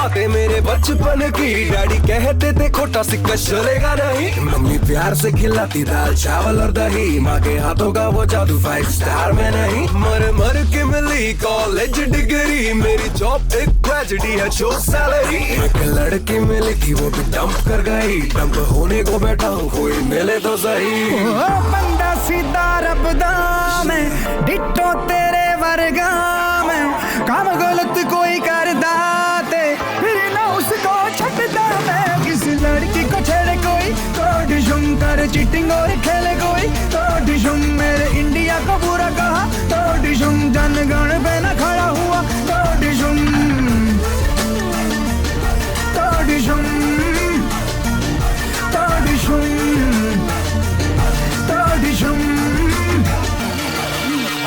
बातें मेरे बचपन की। डैडी कहते थे खोटा सिक्का चलेगा नहीं। मम्मी प्यार से खिलाती दाल चावल और दही। माँ के हाथों का वो जादू 5 स्टार में नहीं। मर मर के मिली कॉलेज डिग्री। मेरी जॉब एक ट्रेजेडी है, जो सैलरी। एक लड़की मिली थी वो भी डंप कर गई। डंप होने को बैठा हूँ, कोई मिले तो सही। ओ बंदा सीधा रबदा में, डिट्टो तेरे वर्गा में। काम गलत कोई कर दाते, फिर ना उसको छटता मैं। किसी लड़की को छेड़े कोई तो डिशुम कर, चीटिंग और खेले कोई तो डिशुम। मेरे इंडिया को बुरा कहा तो डिशुम, जनगण पे न खड़ा हुआ तो डिशुम, तो डिशुम, तो डिशुम, तो डिशुम।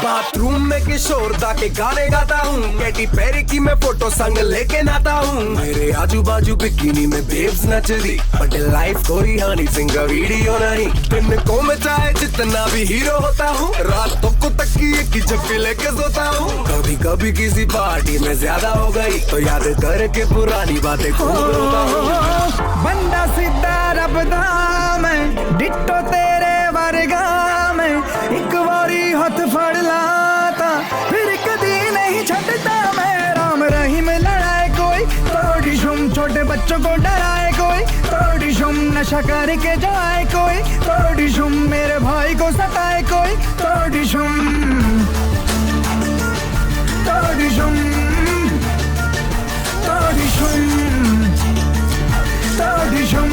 बाथरूम में किशोर दा के गाने गाता हूँ। कैटी पेरी की मैं फोटो संग लेके नाता हूँ। मेरे आजू बाजू बिकिनी में बेब्स नच रही। बट लाइफ कोई हनी सिंह का वीडियो नहीं। दिन को मैं चाहे जितना भी हीरो होता हूँ, रातों को तकिए की जप्पी लेके सोता हूँ। कभी कभी किसी पार्टी में ज्यादा हो गई तो याद करके पुरानी बातें खूब रोता हूँ। बंदा सीधा रबदा में, डिट्टो तेरे वर्गा में। एक बारी हाथ फड़ लाता, फिर कभी नहीं छटता मैं। राम रहीम लड़ाए कोई तो डिशुम, छोटे बच्चों को डराए कोई तो डिशुम। नशा करके जाए कोई तो डिशुम, मेरे भाई को सताए कोई तो डिशुम, तो डिशुम, तो डिशुम, तो डिशुम।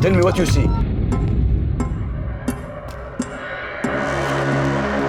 tell me what you see.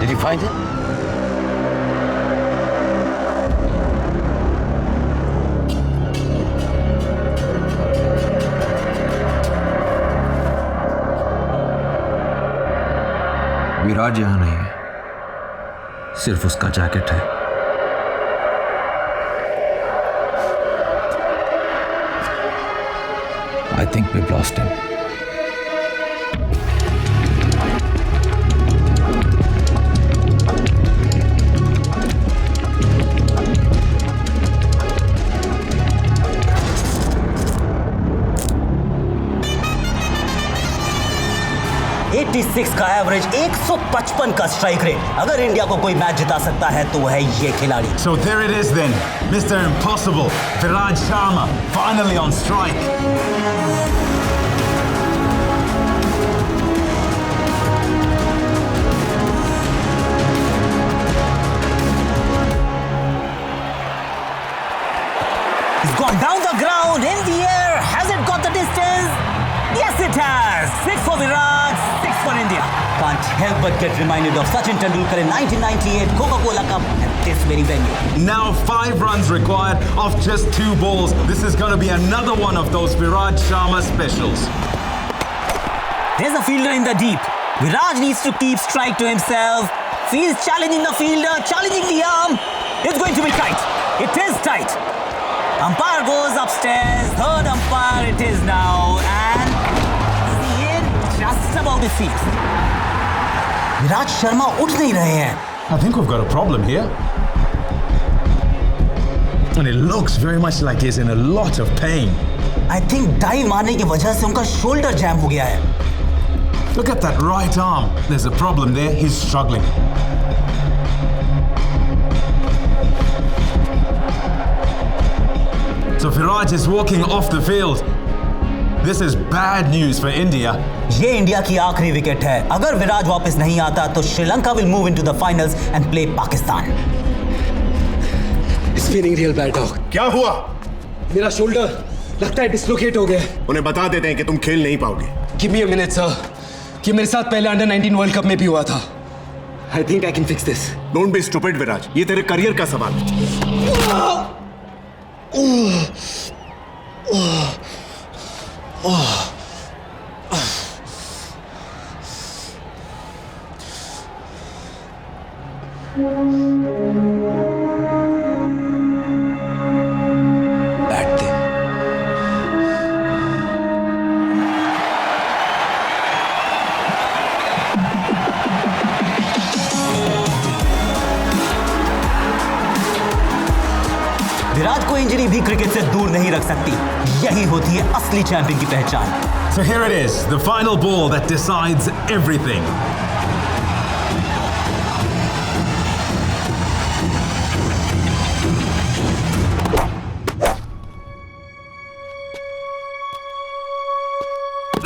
did you find it? विराज यहाँ नहीं है, सिर्फ उसका जैकेट है। I think we've lost him. का एवरेज, 155 का स्ट्राइक रेट। अगर इंडिया को कोई मैच जिता सकता है तो वह है ये खिलाड़ी। So there it is then, Mr. Impossible, Viraj Sharma, finally on strike. He's gone down the ground, in the air. Has it got the distance? Yes, it has. 6 for Viraj, 6 for India. Can't help but get reminded of Sachin Tendulkar in 1998 Coca-Cola Cup at this very venue. Now 5 runs required off just 2 balls. This is going to be another one of those Viraj Sharma specials. There's a fielder in the deep. Viraj needs to keep strike to himself. He's challenging the fielder, challenging the arm. It's going to be tight. It is tight. Umpire goes upstairs. Third umpire it is now. And see it just about his feet. विराज शर्मा उठ नहीं रहे हैं. I think we've got a problem here. And it looks very much like he's in a lot of pain. I think dive मारने की वजह से उनका shoulder jam हो गया है. Look at that right arm. There's a problem there. He's struggling. So Viraj is walking off the field. This is bad news for India. ये India की आखिरी विकेट है. अगर विराज वापस नहीं आता तो Sri Lanka will move into the finals and play Pakistan. It's feeling real bad, dog. क्या हुआ? मेरा शोल्डर लगता है डिसलोकेट हो गए। उन्हें बता देते हैं कि तुम खेल नहीं पाओगे। Give me a minute sir, ये मेरे साथ पहले अंडर 19 वर्ल्ड कप में भी हुआ था। I think I can fix this. Don't be stupid Viraj, ये तेरे करियर का सवाल है। बैठ दे। विराट को इंजरी भी क्रिकेट से दूर नहीं रख सकती। यही होती है असली चैंपियन की पहचान। So here it is, the final ball that decides everything.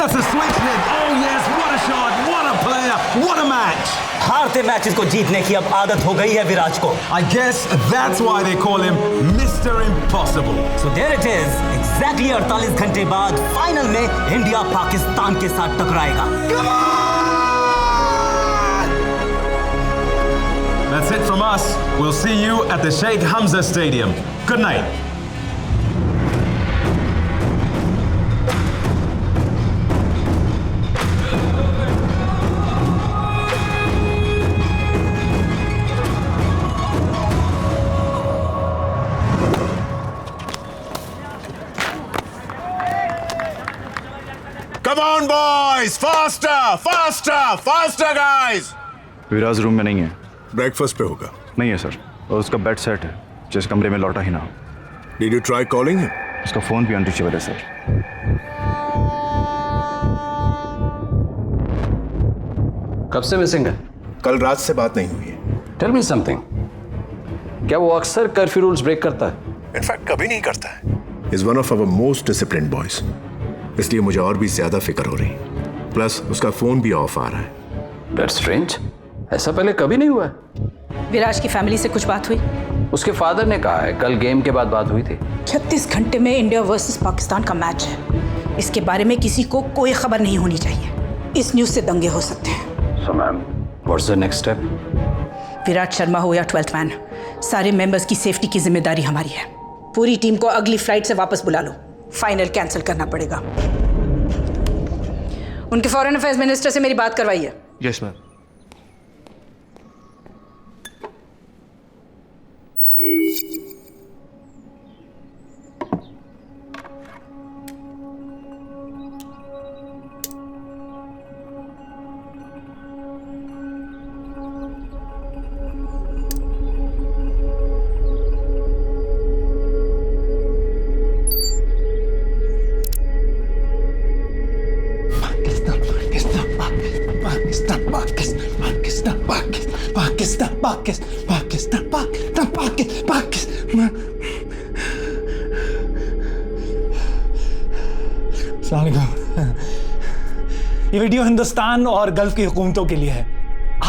That's a switch hit. Oh yes, what a shot, what a player, what a match. हारते मैचेस को जीतने की अब आदत हो गई है विराट को। I guess that's why they call him Mr. Impossible. So there it is. Exactly 48 घंटे बाद फाइनल में इंडिया पाकिस्तान के साथ टकराएगा। That's it from us. We'll see you at the Sheikh Hamza Stadium. Good night. Come on boys, faster, faster, faster guys. Viraj room में नहीं है। Breakfast पे होगा। नहीं है सर, और उसका बेड सेट है जिस कमरे में लौटा ही ना हो। Did you try calling him? उसका फोन भी अनरीचेबल है सर। कब से मिसिंग है? कल रात से बात नहीं हुई है। टेल मी समथिंग, क्या वो अक्सर कर्फ्यू रूल्स ब्रेक करता है? इनफैक्ट कभी नहीं करता है। He's one of our most disciplined boys. इसलिए मुझे और भी ज्यादा फिक्र हो रही। प्लस उसका फोन भी ऑफ आ रहा है। That's strange. ऐसा पहले कभी नहीं हुआ है। विराज की फैमिली से कुछ बात हुई? उसके फादर ने कहा है कल गेम के बाद बात हुई थी। 36 घंटे में इंडिया वर्सेस पाकिस्तान का मैच है। इसके बारे में किसी को कोई खबर नहीं होनी चाहिए। इस न्यूज़ से दंगे हो सकते हैं। So ma'am, what's the next step? Virat Sharma हो या 12th मैन, सारे मेंबर्स की सेफ्टी की जिम्मेदारी हमारी है। पूरी टीम को अगली फ्लाइट से वापस बुला लो। फाइनल कैंसिल करना पड़ेगा। उनके फॉरेन अफेयर्स मिनिस्टर से मेरी बात करवाइए। Yes ma'am. ये वीडियो हिंदुस्तान और गल्फ की हुकूमतों के लिए है।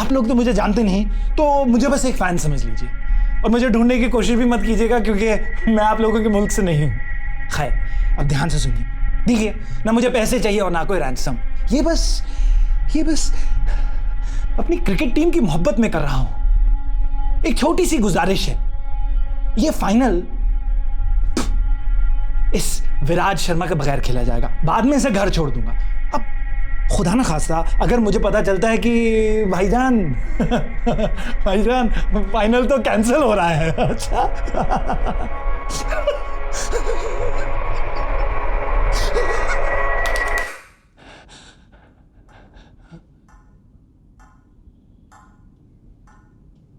आप लोग तो मुझे जानते नहीं, तो मुझे बस एक फैन समझ लीजिए और मुझे ढूंढने की कोशिश भी मत कीजिएगा क्योंकि मैं आप लोगों के मुल्क से नहीं हूँ। खैर, अब ध्यान से सुनिए। देखिए, ना मुझे पैसे चाहिए और ना कोई रैंसम। ये बस अपनी क्रिकेट टीम की मोहब्बत में कर रहा हूं। एक छोटी सी गुजारिश है, ये फाइनल इस विराट शर्मा के बगैर खेला जाएगा। बाद में इसे घर छोड़ दूंगा। अब खुदा ना खास्ता अगर मुझे पता चलता है कि भाईजान फाइनल तो कैंसिल हो रहा है। अच्छा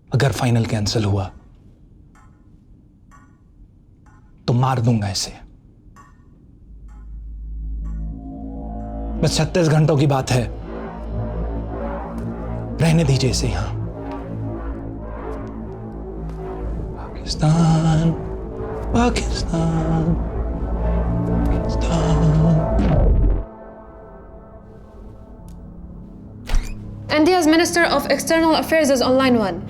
अगर फाइनल कैंसिल हुआ तो मार दूंगा इसे। बस 36 घंटों की बात है, रहने दीजिए इसे यहां। Pakistan Pakistan Pakistan. India's Minister of External Affairs is on line 1.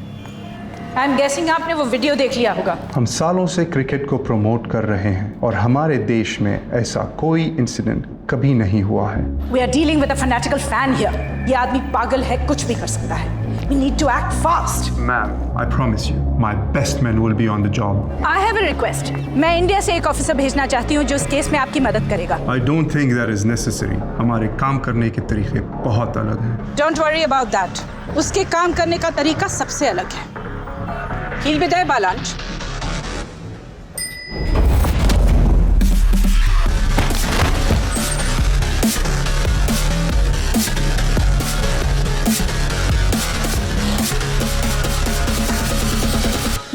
I am guessing आपने वो वीडियो देख लिया होगा। हम सालों से क्रिकेट को प्रमोट कर रहे हैं और हमारे देश में ऐसा कोई इंसिडेंट कभी नहीं हुआ है। We are dealing with a fanatical fan here. ये आदमी पागल है, कुछ भी कर सकता है। We need to act fast. Ma'am, I promise you, my best men will be on the job. I have a request. मैं इंडिया से एक ऑफिसर भेजना चाहती हूँ जो इस केस में आपकी मदद करेगा। I don't think that is necessary. हमारे काम करने के तरीके बहुत अलग हैं। Don't worry about that. उसके काम करने का तरीका सबसे अलग है। He'll be there by lunch.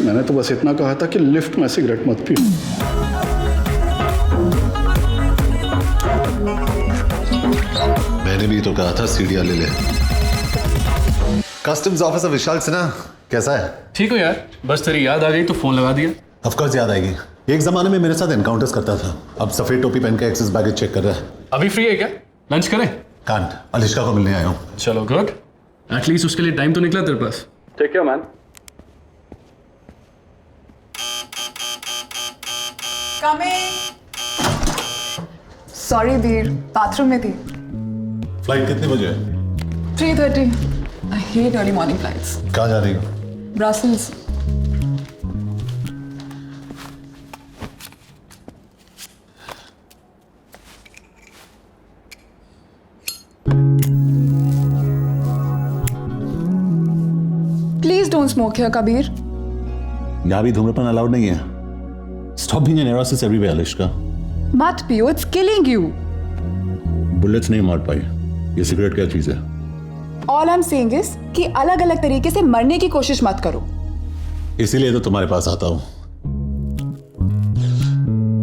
मैंने तो बस इतना कहा था कि लिफ्ट में सिगरेट मत पियो। मैंने भी तो कहा था सीढ़ियां ले ले। कस्टम्स ऑफिसर विशाल सिन्हा कैसा है? ठीक हो यार, बस तेरी याद आ गई तो फोन लगा दिया। ऑफ कोर्स याद आएगी। एक जमाने में मेरे साथ एनकाउंटर्स करता था, अब सफेद टोपी पहन के एक्सेस बैगेज चेक कर रहा है। अभी फ्री है क्या? लंच करें? कांट, अलिश्का को मिलने आया हूँ। चलो गुड, एटलीस्ट उसके लिए टाइम तो निकला तेरे पास। ठीक है मैन। सॉरी वीर, बाथरूम में थी। फ्लाइट कितने बजे है? 3:30। I hate early morning flights. कहाँ जा रही हो? Brussels. Please don't smoke here Kabir. यहाँ भी धूम्रपान अलाउड नहीं है। Stop being an aerosol everywhere Alishka. मत पियो, इट्स किलिंग यू। बुलेट्स नहीं मार पाई। ये सिगरेट क्या चीज है? All I am saying is कि अलग अलग तरीके से मरने की कोशिश मत करो। इसीलिए तो तुम्हारे पास आता हूं,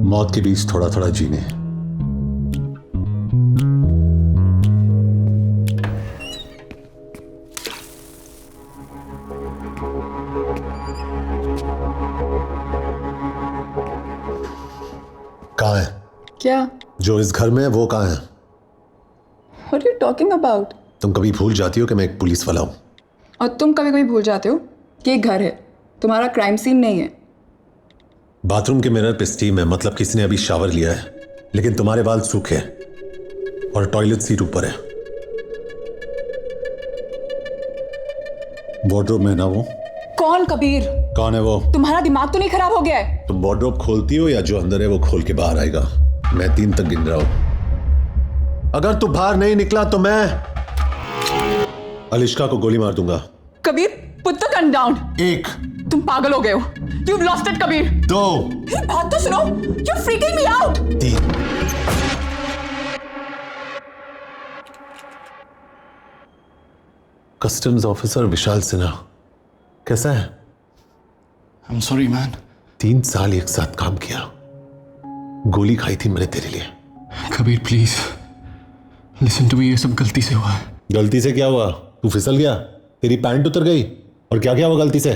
मौत के बीच थोड़ा थोड़ा जीने। कहाँ है? क्या? जो इस घर में है वो कहाँ है? What are you talking about? तुम कभी भूल जाती हो कि मैं एक पुलिस वाला हूं। और तुम कभी कभी भूल जाते हो कि एक घर है, तुम्हारा क्राइम सीन नहीं है। बाथरूम के मिरर पे स्टीम है, मतलब किसी ने अभी शावर लिया है, लेकिन तुम्हारे बाल सूखे और टॉयलेट सीट ऊपर है। वार्डरोब में ना वो। कौन कबीर? कौन है वो? तुम्हारा दिमाग तो नहीं खराब हो गया है? तुम वार्डरोब खोलती हो या जो अंदर है वो खोल के बाहर आएगा? मैं 3 तक गिन रहा हूं। अगर तू बाहर नहीं निकला तो मैं अलिश्का को गोली मार दूंगा। Kabir, put the gun down. 1। तुम पागल हो गए हो। You've lost it, Kabir. 2। बात तो सुनो। You're freaking me out। 3। Customs officer Vishal Sinha कैसा है? I'm sorry man। 3 साल एक साथ काम किया, गोली खाई थी मैंने तेरे लिए। Kabir please listen to me, ये सब गलती से हुआ है। गलती से क्या हुआ? तू फिसल गया, तेरी पैंट उतर गई, और क्या क्या हुआ गलती से?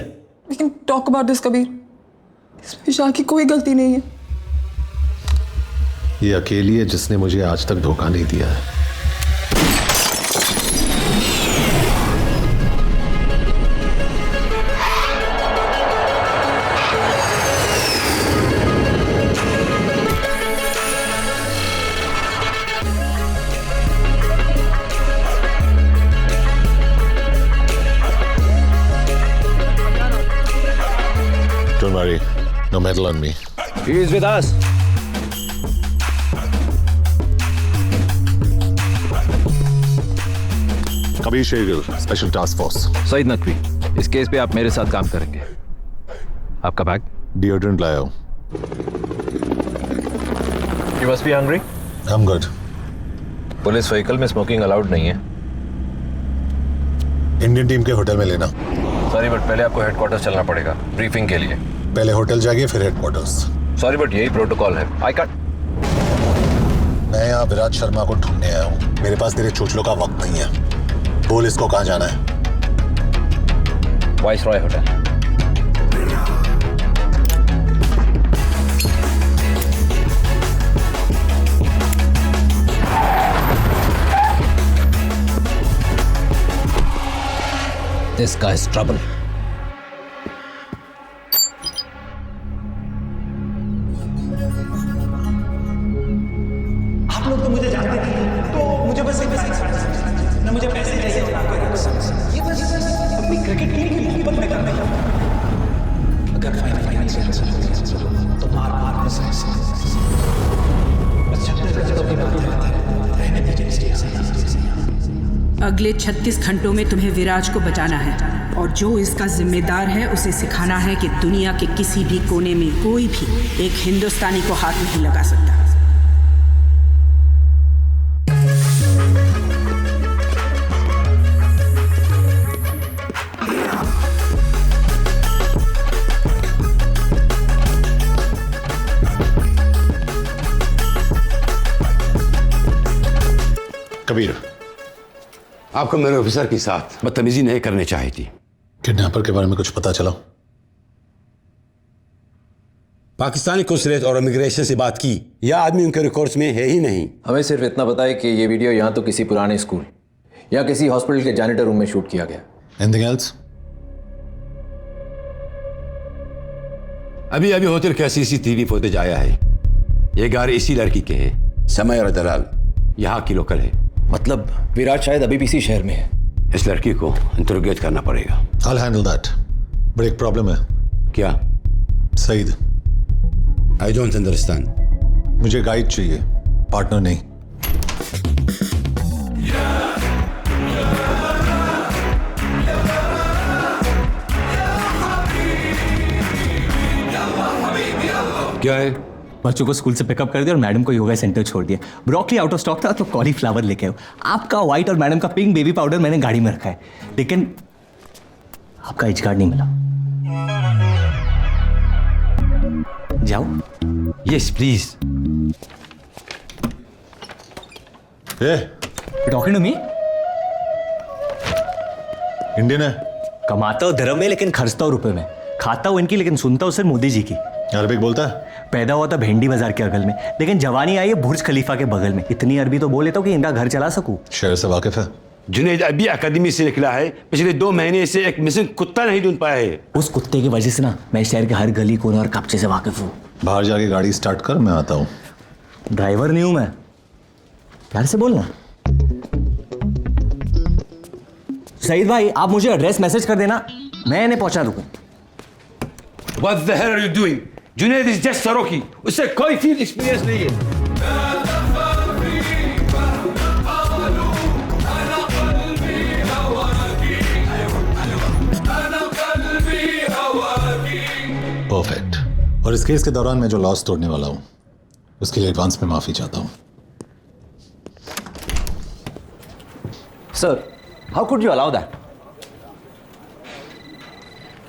We can talk about this, Kabir. इसमें विशाल की कोई गलती नहीं है। ये अकेली है जिसने मुझे आज तक धोखा नहीं दिया है। Don't worry, no medal on me. He is with us. Kabir Shergill, special task force. Saeed Naqvi, इस केस पे आप मेरे साथ काम करेंगे। आपका बैग? डिओड्रेंट लाया हूं। You must be hungry? I'm good. Police vehicle में स्मोकिंग अलाउड नहीं है। इंडियन टीम के होटल में लेना। सॉरी बट पहले आपको हेडक्वार्टर्स चलना पड़ेगा ब्रीफिंग के लिए। पहले होटल जाइए फिर हेडक्वार्टर्स। सॉरी बट यही प्रोटोकॉल है। I can't. मैं यहाँ विराट शर्मा को ढूंढने आया हूँ। मेरे पास तेरे चोचलों का वक्त नहीं है। बोल इसको कहाँ जाना है? Viceroy hotel. This guy's trouble. Cricket team की मोहब्बत में करने का अगर फाइनल से तो मार में से बस 36 रनों की बात है, रहने दीजिए इसकी। अगले 36 घंटों में तुम्हें विराज को बचाना है और जो इसका जिम्मेदार है उसे सिखाना है कि दुनिया के किसी भी कोने में कोई भी एक हिंदुस्तानी को हाथ नहीं लगा सकता। कबीर, आपको मेरे ऑफिसर के साथ बदतमीजी नहीं करनी चाहिए थी। किडनैपर के बारे में कुछ पता चला? पाकिस्तानी कौंसलेट और इमिग्रेशन से बात की, यह आदमी उनके रिकॉर्ड्स में है ही नहीं। हमें सिर्फ इतना पता है कि ये वीडियो यहाँ तो किसी पुराने स्कूल या किसी हॉस्पिटल के जैनिटर रूम में शूट किया गया। Anything else? अभी अभी होटल का CCTV फुटेज आया है। ये गाड़ी इसी लड़की के है, समय और दलाल यहाँ की लोकल है। मतलब विराट शायद अभी भी इसी शहर में है। इस लड़की को इंटरोगेट करना पड़ेगा। I'll handle that। बट एक प्रॉब्लम है। क्या? Saeed, I don't understand। मुझे गाइड चाहिए, पार्टनर नहीं। क्या है? बच्चों को स्कूल से पिकअप कर दिया और मैडम को योगा सेंटर छोड़ दिया। ब्रोकली आउट ऑफ स्टॉक था तो कॉलीफ्लावर लेके आओ। आपका व्हाइट और मैडम का पिंक बेबी पाउडर मैंने गाड़ी में रखा है, लेकिन आपका एच कार्ड नहीं मिला। जाओ। Yes please. Talking to me? Indian है। कमाता हूँ धर्म में लेकिन खर्चता हूँ रुपए में। खाता हूँ इनकी लेकिन सुनता हूँ सिर्फ मोदी जी की। अरबिक बोलता है? पैदा हुआ था भेंडी बाजार के अगल में, लेकिन जवानी आई है बुर्ज खलीफा के बगल में। इतनी अरबी तो बोल लेता हूँ कि इनका घर चला सकूं। शहर से वाकिफ है? जुनेद अभी अकादमी से निकला है, पिछले 2 महीने से एक मिसिंग कुत्ता नहीं ढूंढ पाया है। उस कुत्ते की वजह से ना मैं शहर के हर गली कोने और कब्जे से वाकिफ हूँ। बाहर जाके गाड़ी स्टार्ट कर, मैं आता हूँ। ड्राइवर नहीं हूँ मैं, प्यार से बोलना। सईद भाई, आप मुझे एड्रेस मैसेज कर देना, मैं इन्हें पहुंचा दूंगा। What the hell are you doing? Junaid is just सरोकी, उससे कोई फील्ड एक्सपीरियंस नहीं है। परफेक्ट। और इस केस के दौरान मैं जो लॉस तोड़ने वाला हूं उसके लिए एडवांस में माफी चाहता हूं। Sir, how could you allow that?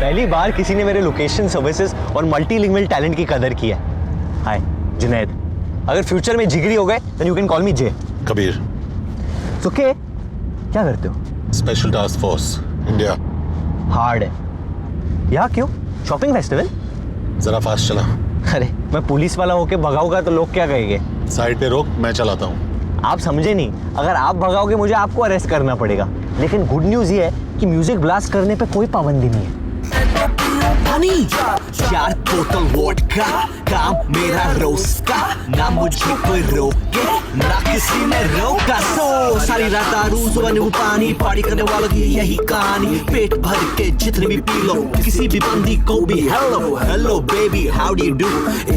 पहली बार किसी ने मेरे लोकेशन सर्विसेज और मल्टीलिंगुअल टैलेंट की कदर की है। हाय जुनैद, अगर फ्यूचर में जिगरी हो गए then you can call me J. Kabir. Okay, क्या करते हो? Special task force India. Hard है। यहाँ क्यों? Shopping festival? जरा फास्ट चला। अरे मैं पुलिस वाला होके भगाऊंगा तो लोग क्या कहेंगे? साइड पे रोक, मैं चलाता हूँ। आप समझे नहीं, अगर आप भगाओगे मुझे आपको अरेस्ट करना पड़ेगा। लेकिन गुड न्यूज ये है कि म्यूजिक ब्लास्ट करने पे कोई पाबंदी नहीं है। हनी 4 बोतल वोडका, काम मेरा रोज का, ना मुझे कोई रोके ना किसी ने रोका। सो सारी रात दारू, सुबह नींबू पानी, पार्टी करने वालों की यही कहानी। पेट भर के जितने भी पी लो, किसी भी बंदी को भी hello hello baby how do you do.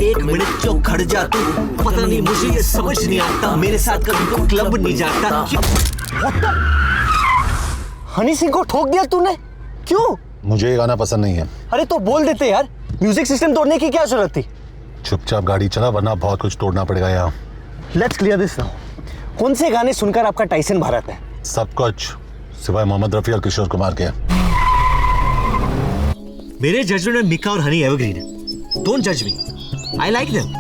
1 minute जो खड़ जा तू, पता नहीं मुझे ये समझ नहीं आता, मेरे साथ कभी तो क्लब नहीं जाता। हनी सिंह को ठोक दिया तूने, क्यों? मुझे ये गाना पसंद नहीं है। अरे तो बोल देते यार, म्यूजिक सिस्टम तोड़ने की क्या जरूरत थी? चुपचाप गाड़ी चला वरना बहुत कुछ तोड़ना पड़ेगा यहाँ। Let's clear this now. कौन से गाने सुनकर आपका टाइसन भारत है? सब कुछ, सिवाय मोहम्मद रफी और किशोर कुमार के। मेरे जजमेंट में मिका और हनी एवरग्रीन है। डोंट जज me, I like them.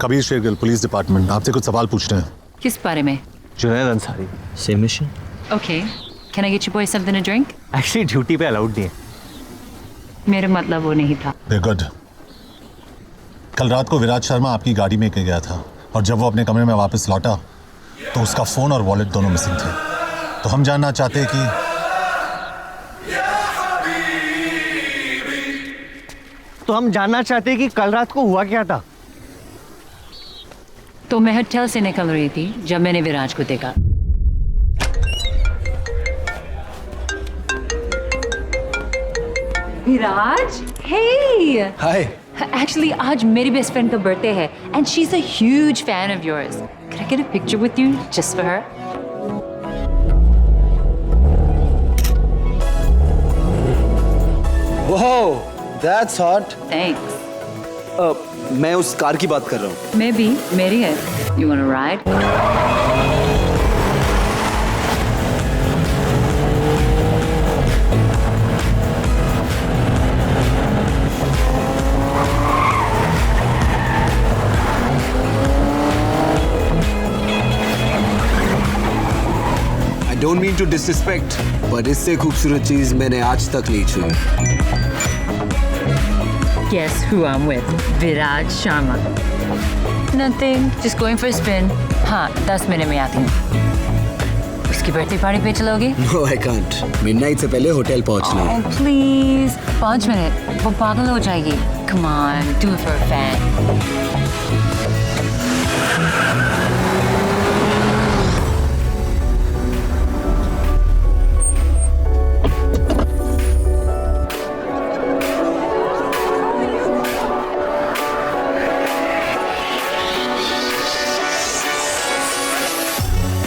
Kabir Shergill, police department, आपसे कुछ सवाल पूछने हैं। किस बारे में? Junaid Ansari, same mission. Okay, can I get you boys something to drink? Actually duty पे अलाउड नहीं है। मेरा मतलब वो नहीं था। गुड। कल रात को विराज शर्मा आपकी गाड़ी में गया था और जब वो अपने कमरे में वापस लौटा तो उसका फोन और वॉलेट दोनों मिसिंग थे। तो हम जानना चाहते हैं कि कल रात को हुआ क्या था। तो मैं होटल से निकल रही थी जब मैंने विराज को देखा। विराज, हे हाय। एक्चुअली आज मेरी बेस्ट फ्रेंड का बर्थडे है and she is a huge fan of yours. Can I get a picture with you just for her? Wow, that's hot. Thanks. मैं उस कार की बात कर रहा हूँ। मैं भी, मेरी है। You want to ride? I don't mean to disrespect, but इससे खूबसूरत चीज मैंने आज तक नहीं छुई। Guess who I'm with? Viraj Sharma. Nothing. Just going for a spin. हाँ, 10 मिनट में आती हूँ। उसकी बर्थडे पार्टी पे चलोगे? No, I can't. Midnight से पहले होटल पहुँचना है। Oh, please. 5 मिनट। वो पागल हो जाएगी। Come on, do it for a fan.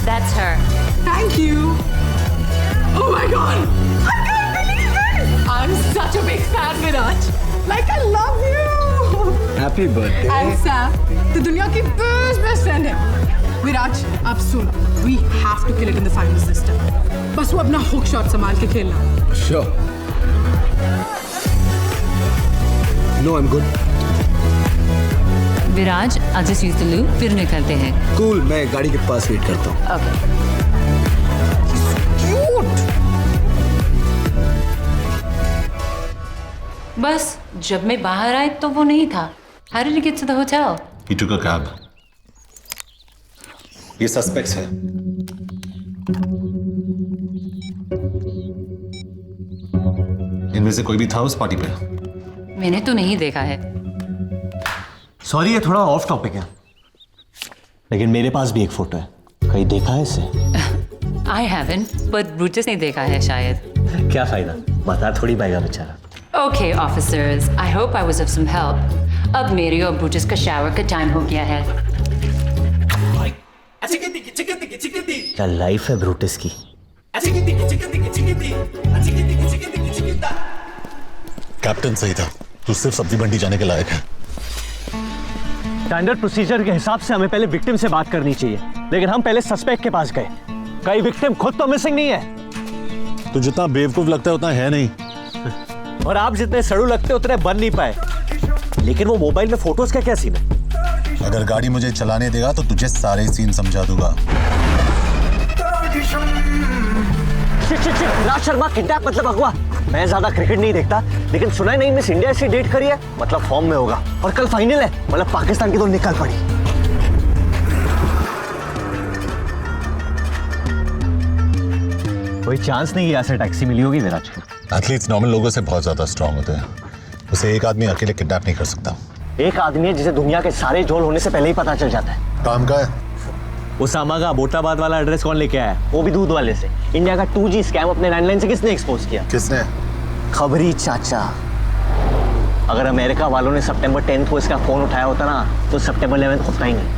That's her. Thank you. Oh my god. I can't believe it. I'm such a big fan, Viraj. Like I love you. Happy birthday. And Sam, the दुनिया की best friend है. Viraj, अब सुन. We have to kill it in the finals this time. बस वो अपना hook shot संभाल के खेलना. Sure. No, I'm good. Viraj, I'll just use the loo, फिर निकलते हैं। Cool, मैं गाड़ी के पास वेट करता हूँ। Okay. Cute. बस जब मैं बाहर आई तो वो नहीं था। How did you get to the hotel? he took a cab. ये सस्पेक्ट्स है। इनमें से कोई भी था उस पार्टी पे? मैंने तो नहीं देखा है। सॉरी, ये थोड़ा ऑफ टॉपिक है, लेकिन मेरे पास भी एक फोटो है। कहीं देखा है इसे? I haven't, but Brutus ने देखा है शायद। क्या फायदा, बता थोड़ी पाएगा बेचारा। Okay, officers, I hope I was of some help. अब मेरी और Brutus का शावर का टाइम हो गया है। क्या लाइफ है ब्रूटस की। कैप्टन सही था, तू सिर्फ सब्जी मंडी जाने के लायक है। स्टैंडर्ड प्रोसीजर के हिसाब से हमें पहले विक्टिम से बात करनी चाहिए, लेकिन हम पहले सस्पेक्ट के पास गए। कई विक्टिम खुद तो मिसिंग नहीं है। तू जितना बेवकूफ लगता है उतना है नहीं, और आप जितने सड़ू लगते उतने बन नहीं पाए। लेकिन वो मोबाइल में फोटोज का क्या सीन है? अगर गाड़ी मुझे चलाने देगा तो तुझे सारे सीन समझा दूंगा। राज शर्मा किडनैप मतलब अगवा। मैं ज्यादा क्रिकेट नहीं देखता, लेकिन सुना है नहीं मिस इंडिया से डेट करी है, मतलब फॉर्म में होगा। और कल फाइनल है, मतलब पाकिस्तान की तो निकल पड़ी। कोई चांस नहीं है ऐसे टैक्सी मिली होगी विराज को। एथलीट्स नॉर्मल लोगों से बहुत ज्यादा स्ट्रांग होते हैं, उसे एक आदमी अकेले किडनैप नहीं कर सकता। एक आदमी है जिसे दुनिया के सारे झोल होने से पहले ही पता चल जाता है। काम का है। उसामा का अबोटाबाद वाला एड्रेस कौन लेके आया? वो भी दूध वाले से। इंडिया का 2G स्कैम अपने लैंडलाइन से किसने एक्सपोज किया? किसने? खबरी चाचा। अगर अमेरिका वालों ने सितंबर 10 को इसका फोन उठाया होता ना, तो सितंबर 11 होता ही नहीं।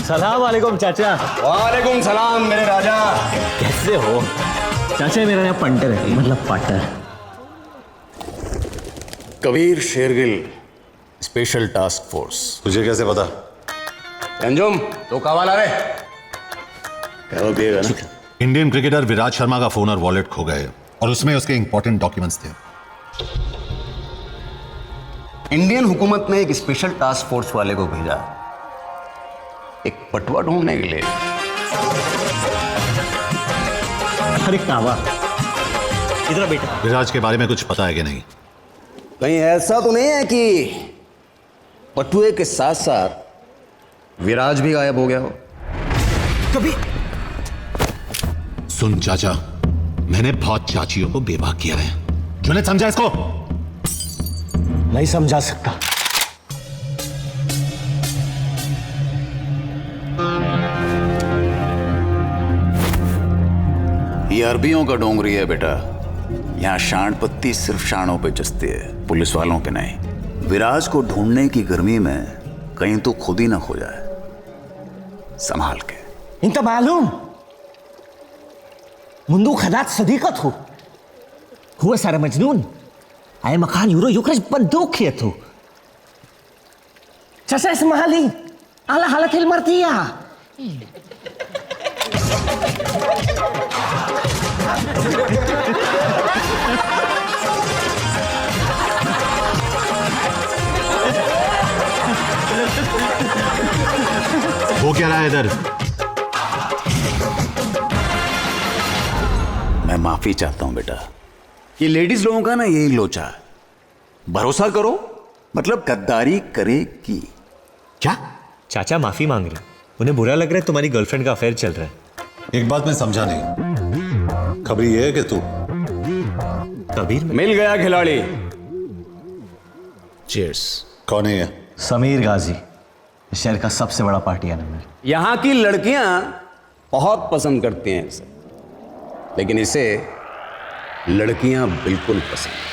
सलाम वालेकुम चाचा। वालेकुम सलाम मेरे राजा। कैसे हो चाचा? मेरा नाम पंटर है, मतलब पाटर। Kabir Shergill, special task force. तुझे कैसे पता? अंजुम तो कवाला रे क्या वो पिएगा ना? इंडियन क्रिकेटर विराज शर्मा का फोन और वॉलेट खो गए और उसमें उसके इंपॉर्टेंट डॉक्यूमेंट्स थे। इंडियन हुकूमत ने एक स्पेशल टास्क फोर्स वाले को भेजा, एक पटवा ढूंढने के लिए। अरे कावा, इधर बेटा। विराज के बारे में कुछ पता है कि नहीं? कहीं ऐसा तो नहीं है कि पटुए के साथ साथ विराज भी गायब हो गया हो? कभी सुन चाचा, मैंने बहुत चाचियों को बेवा किया है। क्यों नहीं समझा इसको? नहीं समझा सकता। ये अरबियों का डोंगरी है बेटा। यहाँ शांड पत्ती सिर्फ शाणों पे जचती है, पुलिस वालों पे नहीं। विराज को ढूंढने की गर्मी में कहीं तो खुद ही ना खो जाए, संभाल के। इंत मालूम मुंदू खदात सदीकत हो हुआ सारा मजनून आए मकान यूरो युकरज बंदूक किए तो चसा इस महाली आला हालत हिल मरती है। वो क्या रहा है इधर? मैं माफी चाहता हूं बेटा। ये लेडीज लोगों का ना यही लोचा है, भरोसा करो मतलब गद्दारी करेगी। क्या? चाचा माफी मांग रहे, उन्हें बुरा लग रहा है तुम्हारी गर्लफ्रेंड का अफेयर चल रहा है। एक बात मैं समझा नहीं, खबर ये है कि तू कबीर मिल गया खिलाड़ी। चीयर्स। कौन है ये? समीर गाजी, शहर का सबसे बड़ा पार्टी एनिमल। यहां की लड़कियां बहुत पसंद करती हैं इसे, लेकिन इसे लड़कियां बिल्कुल पसंद।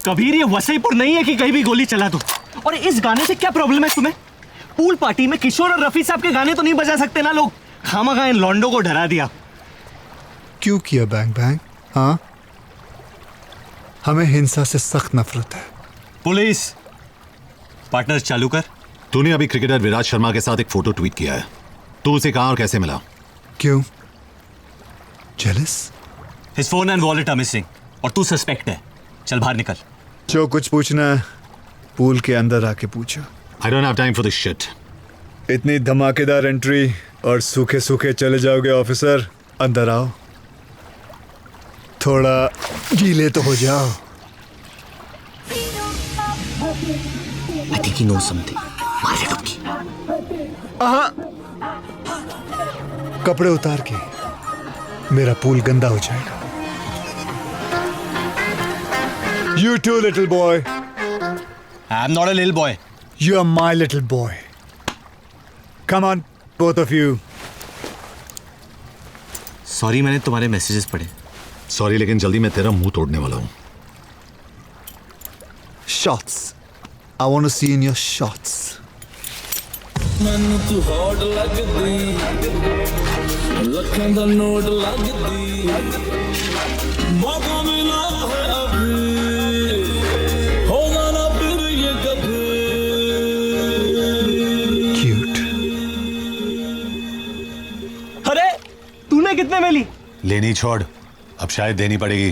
कबीर ये वसईपुर नहीं है कि कहीं भी गोली चला दो। और इस गाने से क्या प्रॉब्लम है तुम्हें? पूल पार्टी में किशोर और रफी साहब के गाने तो नहीं बजा सकते ना लोग? खामखा इन लॉन्डो को डरा दिया। क्यों किया बैंग बैंग? हाँ, हमें हिंसा से सख्त नफरत है। पुलिस पार्टनर चालू कर। तूने अभी क्रिकेटर विराज शर्मा के साथ एक फोटो ट्वीट किया है, तू उसे कहां और कैसे मिला? क्यों? Jealous? His phone and wallet are missing और तू सस्पेक्ट है। चल बाहर निकल। जो कुछ पूछना है पूल के अंदर आके पूछो। I don't have time for this shit. इतनी धमाकेदार एंट्री और सूखे सूखे चले जाओगे ऑफिसर? अंदर आओ, थोड़ा गीले तो हो जाओ। I think he knows something. मार दे डुबकी। कपड़े उतार के, मेरा पूल गंदा हो जाएगा। You too, little boy. I'm not a little boy. You are my little boy. Come on, both of you. Sorry, मैंने तुम्हारे मैसेजेस पढ़े। सॉरी, लेकिन जल्दी मैं तेरा मुंह तोड़ने वाला हूं। Shots. I want to see in your shots. ਮੈਨੂੰ ਤੂੰ ਹੌਟ ਲੱਗਦੀ, ਲੱਖਾਂ ਦਾ ਨੋਟ ਲੱਗਦੀ, ਮੌਕਾ ਮਿਲਾ ਹੈ ਅਭੀ, ਹੋਗਾ ਨਾ ਫਿਰ ये कभी। Cute. अरे तूने कितने में ली? लेनी छोड़, अब शायद देनी पड़ेगी।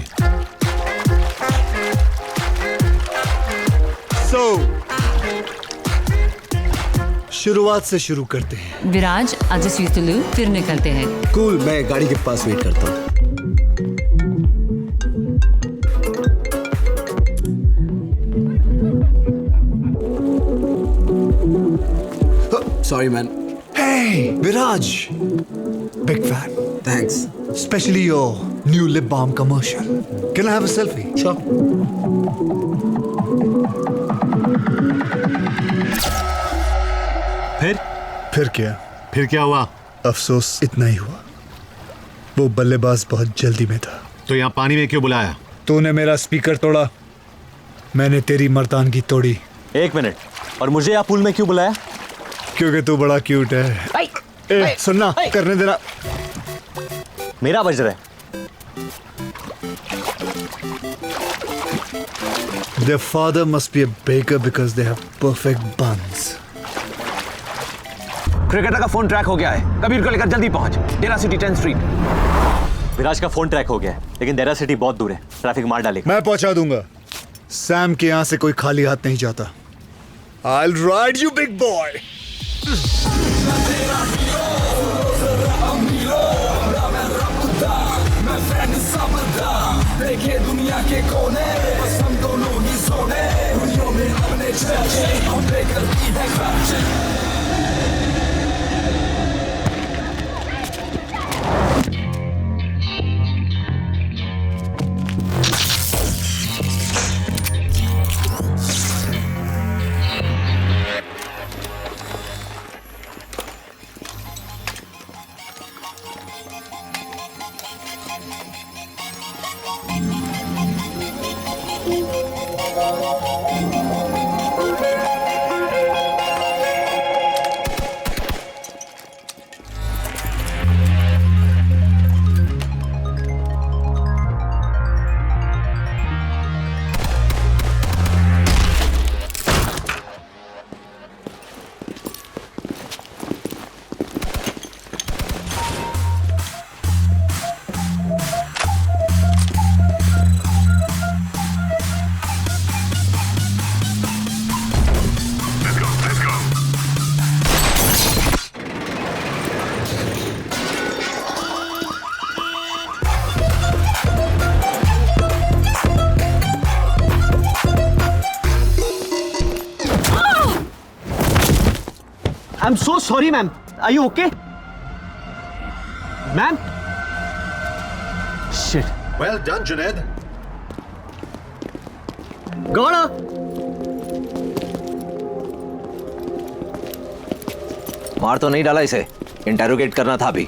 So, शुरुआत से शुरू करते हैं। विराज आज स्वीटलू फिर निकलते हैं। कूल, मैं गाड़ी के पास वेट करता हूँ। Sorry, man. Hey, Viraj. Big fan. Thanks. Especially your New lip balm commercial. Can I have a selfie? Sure. फिर क्या? फिर क्या हुआ? अफसोस इतना ही हुआ, वो बल्लेबाज बहुत जल्दी में था। तो यहाँ पानी में क्यों बुलाया? तूने मेरा स्पीकर तोड़ा, मैंने तेरी मर्दानगी तोड़ी। एक मिनट, और मुझे यहाँ पूल में क्यों बुलाया? क्योंकि तू बड़ा क्यूट है। ए, सुनना, करने देना। मेरा बज रहा है। Their father must be a baker because they have perfect buns. Cricketer का फोन ट्रैक हो गया है, कबीर को लेकर जल्दी पहुंच। डेरा सिटी 10 स्ट्रीट। विराज का फोन ट्रैक हो गया है, लेकिन डेरा सिटी बहुत दूर है, ट्रैफिक मार डालेगा। मैं पहुंचा दूंगा। सैम के यहां से कोई खाली हाथ नहीं जाता। I'll ride you, big boy. देखे दुनिया के कोने, बस हम दोनों ही सोने, दुनिया में अपने चर्चे, हम पे करती है खर्चे। I'm so sorry, ma'am. Are you okay? Ma'am? Shit. Well done, Junaid. Gona! मार तो नहीं डाला इसे, इंटेरोगेट करना था अभी।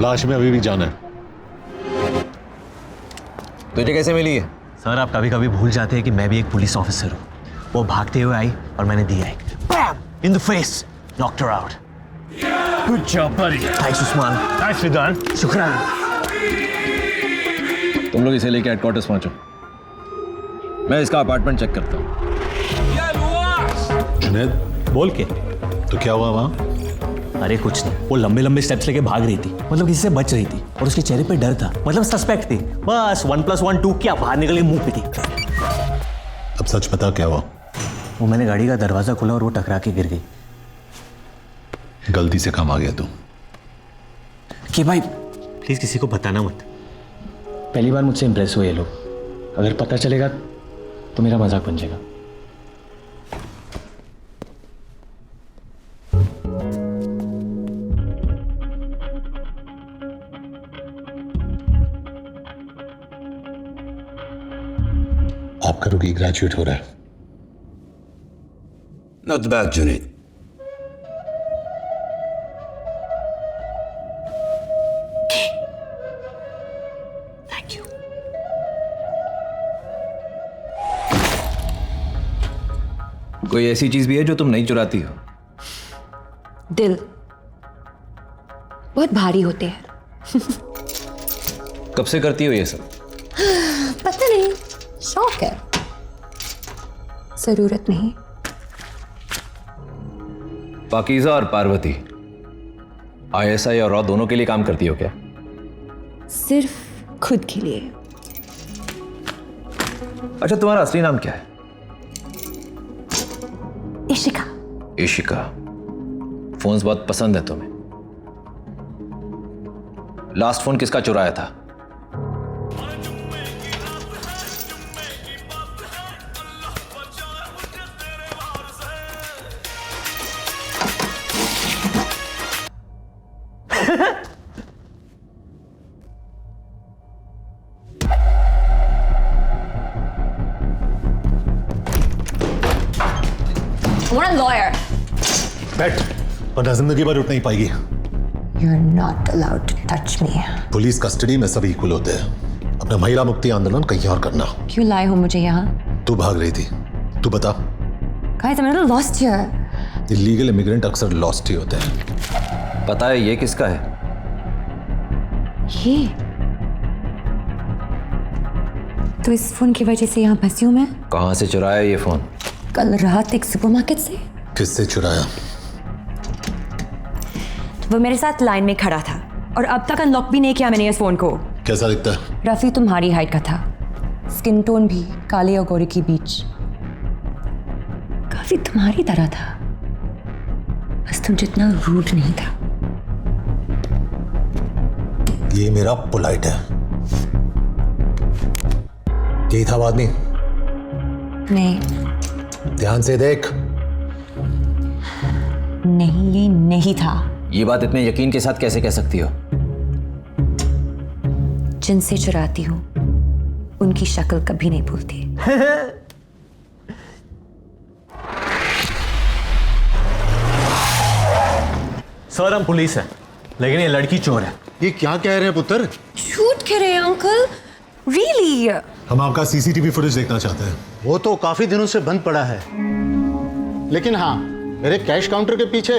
लाश में अभी भी जाना है। तुझे कैसे मिली है? सर, आप कभी कभी भूल जाते हैं कि मैं भी एक पुलिस ऑफिसर हूँ। वो भागते हुए आई और मैंने दी आई। Bam! In the face. Knocked her out. Good job, buddy. Thanks, Usman. Nicely done. शुक्रान। तुम लोग इसे लेके हेडक्वार्टर्स पहुंचो, मैं इसका अपार्टमेंट चेक करता हूँ। जुनैद, बोल के। तो क्या हुआ वहाँ? अरे कुछ नहीं, वो लंबे लंबे स्टेप्स लेके भाग रही थी, मतलब किसी से बच रही थी, और उसके चेहरे पे डर था, मतलब सस्पेक्ट थी। बस 1+1 2 क्या, बाहर निकल के मुंह पिटी। अब सच बता क्या हुआ? वो मैंने गाड़ी का दरवाजा खोला और वो टकरा के गिर गई। गलती से काम आ गया तू। कि भाई प्लीज किसी को बताना मत। पहली बार मुझसे इंप्रेस हुए ये लोग, अगर पता चलेगा तो मेरा मजाक बन जाएगा। आपका रुकी ग्रेजुएट हो रहा है। Not bad, Junaid. Thank you. कोई ऐसी चीज भी है जो तुम नहीं चुराती हो? दिल बहुत भारी होते हैं। कब से करती हो ये सब? पता नहीं, शौक है, जरूरत नहीं। पाकीज़ा और पार्वती ISI और रॉ दोनों के लिए काम करती हो क्या? सिर्फ खुद के लिए। अच्छा, तुम्हारा असली नाम क्या है? इशिका। इशिका। फोन्स बहुत पसंद है तुम्हें। लास्ट फोन किसका चुराया था? want a lawyer. बैठ, वरना जिंदगी भर उठ नहीं पाएगी। You're not allowed to touch me. Police custody में सभी इक्वल होते हैं। अपना महिला मुक्ति आंदोलन कहीं और करना। क्यों लाए हो मुझे यहाँ? तू भाग रही थी, तू बता। Guys, I'm a little lost here. Illegal immigrant अक्सर लॉस्ट ही होते हैं। पता है ये किसका है? ये तो इस फोन की वजह से यहाँ फंसी हूँ मैं। कहाँ से चुराया ये फोन? कल रात एक सुपरमार्केट से। किससे चुराया? वो मेरे साथ लाइन में खड़ा था और अब तक अनलॉक भी नहीं किया मैंने इस फोन को। कैसा दिखता है? रफी तुम्हारी हाइट का था, स्किन टोन भी काले और गोरे के बीच, काफी तुम्हारी तरह था, बस तुम जितना रूड नहीं था। ये मेरा पोलाइट है। यही था आदमी? नहीं। ध्यान से देख। नहीं, ये नहीं था। ये बात इतने यकीन के साथ कैसे कह सकती हो? जिनसे चुराती हूँ उनकी शक्ल कभी नहीं भूलती। सर हम पुलिस है, लेकिन ये लड़की चोर है। ये क्या कह रहे हैं पुत्र? झूठ कह रहे हैं अंकल? रियली? हम आपका सीसीटीवी फुटेज देखना चाहते हैं। वो तो काफी दिनों से बंद पड़ा है, लेकिन हाँ मेरे कैश काउंटर के पीछे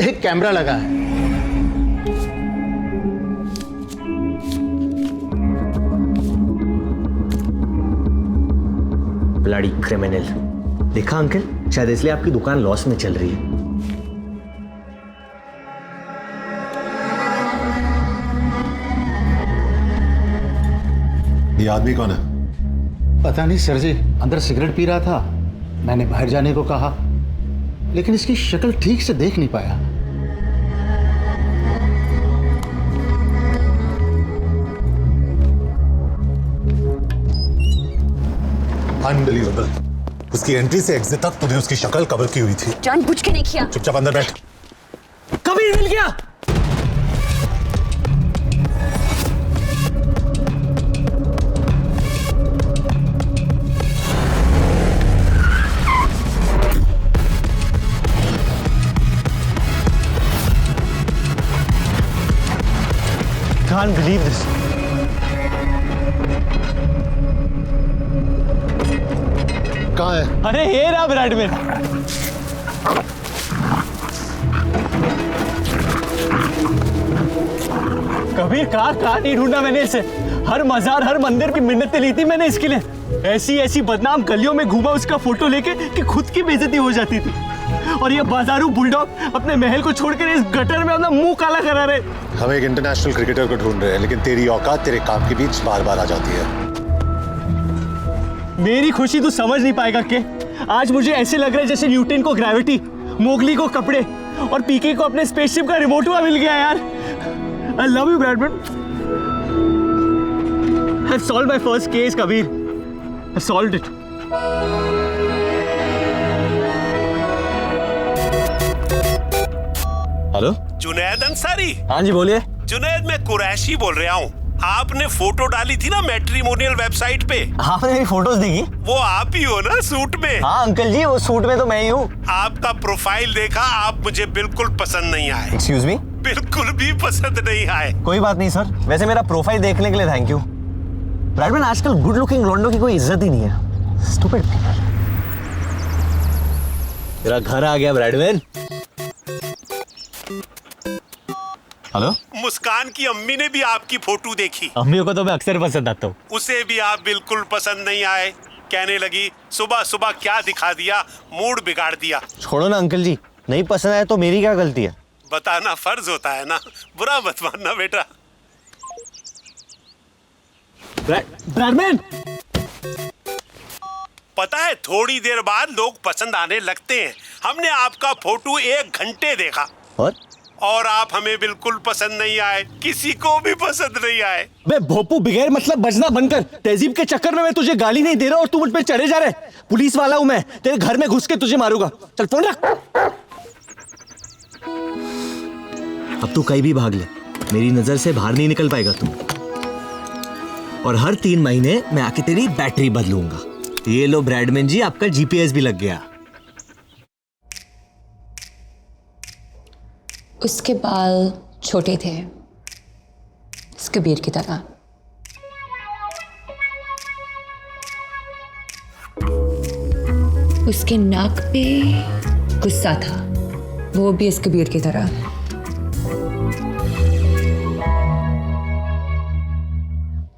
एक कैमरा लगा है। Bloody criminal. देखा अंकल, शायद इसलिए आपकी दुकान लॉस में चल रही है। ये आदमी कौन है? पता नहीं सर जी, अंदर सिगरेट पी रहा था, मैंने बाहर जाने को कहा, लेकिन इसकी शक्ल ठीक से देख नहीं पाया। अनबिलीवेबल। उसकी एंट्री से एग्जिट तक तुमने उसकी शक्ल कवर की हुई थी। जानबूझ के नहीं किया। चुपचाप अंदर बैठ। कबीर मिल गया। Can't believe this. कहाँ है? अरे ये रहा ब्रैडमैन। कबीर कहाँ नहीं ढूंढा मैंने इसे। हर मजार हर मंदिर की मिन्नतें ली थी मैंने इसके लिए। ऐसी बदनाम गलियों में घूमा उसका फोटो लेके कि खुद की बेइज्जती हो जाती थी। और ये बाजारू बुलडॉग अपने महल को छोड़कर इस गटर में अपना मुंह काला करा रहे। हम एक इंटरनेशनल क्रिकेटर को ढूंढ रहे हैं, लेकिन तेरी औकात तेरे काम के बीच बार बार आ जाती है। मेरी खुशी तू समझ नहीं पाएगा के आज मुझे ऐसे लग रहा है जैसे न्यूटन को ग्रेविटी, मोगली को कपड़े और पीके को अपने स्पेसशिप का रिमोट मिल गया यार। I love you, Bradman. I've solved my first case, Kabir. I've solved it. Hello Junaid Ansari. हाँ जी बोलिए। जुनैद मैं कुरैशी बोल रहा हूँ। आपने फोटो डाली थी ना मैट्रिमोनियल वेबसाइट पे। आपने मेरी फोटोज देखी? वो आप ही हो ना सूट में? हाँ अंकल जी, वो सूट में तो मैं ही हूँ। आपका प्रोफाइल देखा, आप मुझे बिल्कुल पसंद नहीं आए। Excuse me? बिल्कुल भी पसंद नहीं आए। कोई बात नहीं सर, वैसे मेरा प्रोफाइल देखने के लिए थैंक यू। ब्रैडमैन आजकल गुड लुकिंग लॉन्डो की कोई इज्जत ही नहीं है। स्टूपिड। तेरा घर आ गया ब्रैडमैन। हेलो? मुस्कान की अम्मी ने भी आपकी फोटो देखी। अम्मी को तो मैं अक्सर पसंद आता हूँ। उसे भी आप बिल्कुल पसंद नहीं आए। कहने लगी सुबह सुबह क्या दिखा दिया, मूड बिगाड़ दिया। छोड़ो ना अंकल जी, नहीं पसंद आया तो मेरी क्या गलती है? बताना फर्ज होता है ना, बुरा मत मानना बेटा। ब्रैडमैन, पता है थोड़ी देर बाद लोग पसंद आने लगते हैं। हमने आपका फोटो 1 घंटे देखा और आप हमें बिल्कुल पसंद नहीं आए, किसी को भी पसंद नहीं आए। बे भोपू, बिगैर मतलब बजना बनकर तहजीब के चक्कर में मैं तुझे गाली नहीं दे रहा और तू मुझ पे चढ़े जा रहा है। पुलिस वाला हूं मैं, तेरे घर में घुस के तुझे मारूंगा। चल फोन रख। अब तू कहीं भी भाग ले, मेरी नजर से बाहर नहीं निकल पाएगा तू। और हर 3 महीने मैं आके तेरी बैटरी बदलूंगा। ये लो ब्रैडमैन जी, आपका जीपीएस भी लग गया। उसके बाल छोटे थे, इस कबीर की तरह। उसके नाक पे गुस्सा था, वो भी इस कबीर की तरह।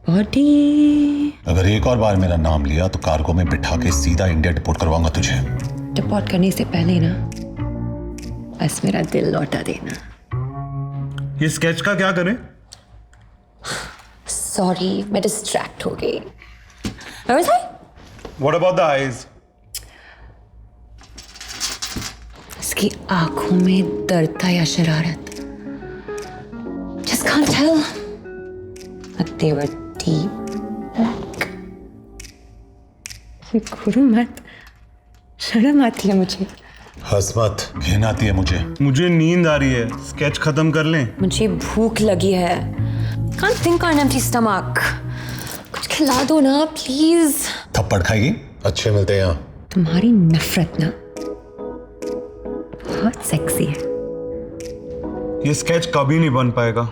बॉडी अगर एक और बार मेरा नाम लिया तो कार्गो में बिठा के सीधा इंडिया डिपोर्ट करवाऊंगा तुझे। डिपोर्ट करने से पहले ना बस मेरा दिल लौटा देना। ये स्केच का क्या करें? सॉरी, मैं डिस्ट्रैक्ट हो गई। Where was I? What about the eyes? उसकी आंखों में दर्द था या शरारत? Just can't tell. But they were deep black. ये गुरु मत, शर्म आती है मुझे। हंस मत, घिन आती है मुझे नींद आ रही है, स्केच खत्म कर लें। मुझे भूख लगी है। Can't think on an empty stomach. कुछ खिला दो ना प्लीज। थप्पड़ खाएगी? अच्छे मिलते हैं यहाँ। तुम्हारी नफरत ना बहुत सेक्सी है। ये स्केच कभी नहीं बन पाएगा।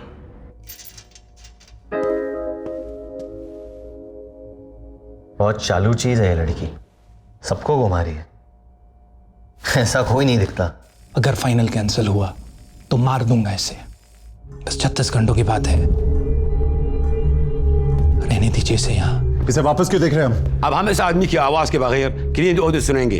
बहुत चालू चीज है ये लड़की, सबको घुमा रही है। ऐसा कोई नहीं दिखता। अगर फाइनल कैंसिल हुआ तो मार दूंगा इसे। बस 36 घंटों की बात है, रहने दीजिए इसे यहाँ। इसे वापस क्यों देख रहे हैं हम? अब हम इस आदमी की आवाज के बगैर क्लीन ऑडियो सुनेंगे।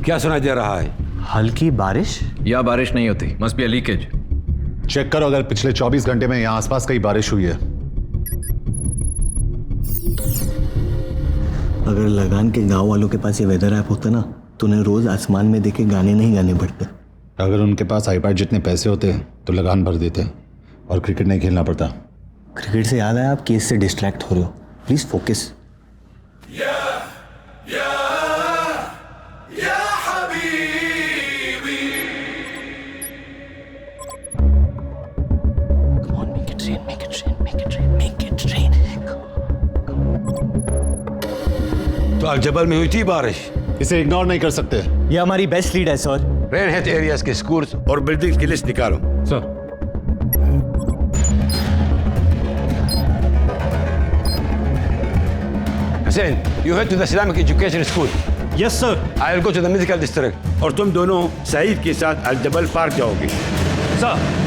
क्या सुनाई दे रहा है? हल्की बारिश या बारिश नहीं होती, must be a leakage. Check करो अगर पिछले 24 घंटे में यहाँ आसपास कहीं बारिश हुई है। अगर लगान के गांव वालों के पास ये वेदर ऐप होता ना तो उन्हें रोज आसमान में देखे गाने नहीं गाने पड़ते। अगर उनके पास आईपैड जितने पैसे होते तो लगान भर देते और क्रिकेट नहीं खेलना पड़ता। क्रिकेट से याद है, आप केस से डिस्ट्रैक्ट हो रहे हो, प्लीज फोकस। तो अल-जबल में हुई थी बारिश। इसे इग्नोर नहीं कर सकते। ये हमारी बेस्ट लीड है सर। रेन हिट एरियाज के स्कूल्स और बिल्डिंग्स की लिस्ट निकालो। Sir Hussein, you head to the Islamic Education School. Yes, sir. I will go to the medical district. और तुम दोनों सईद के साथ अल-जबल पार्क जाओगे। सर।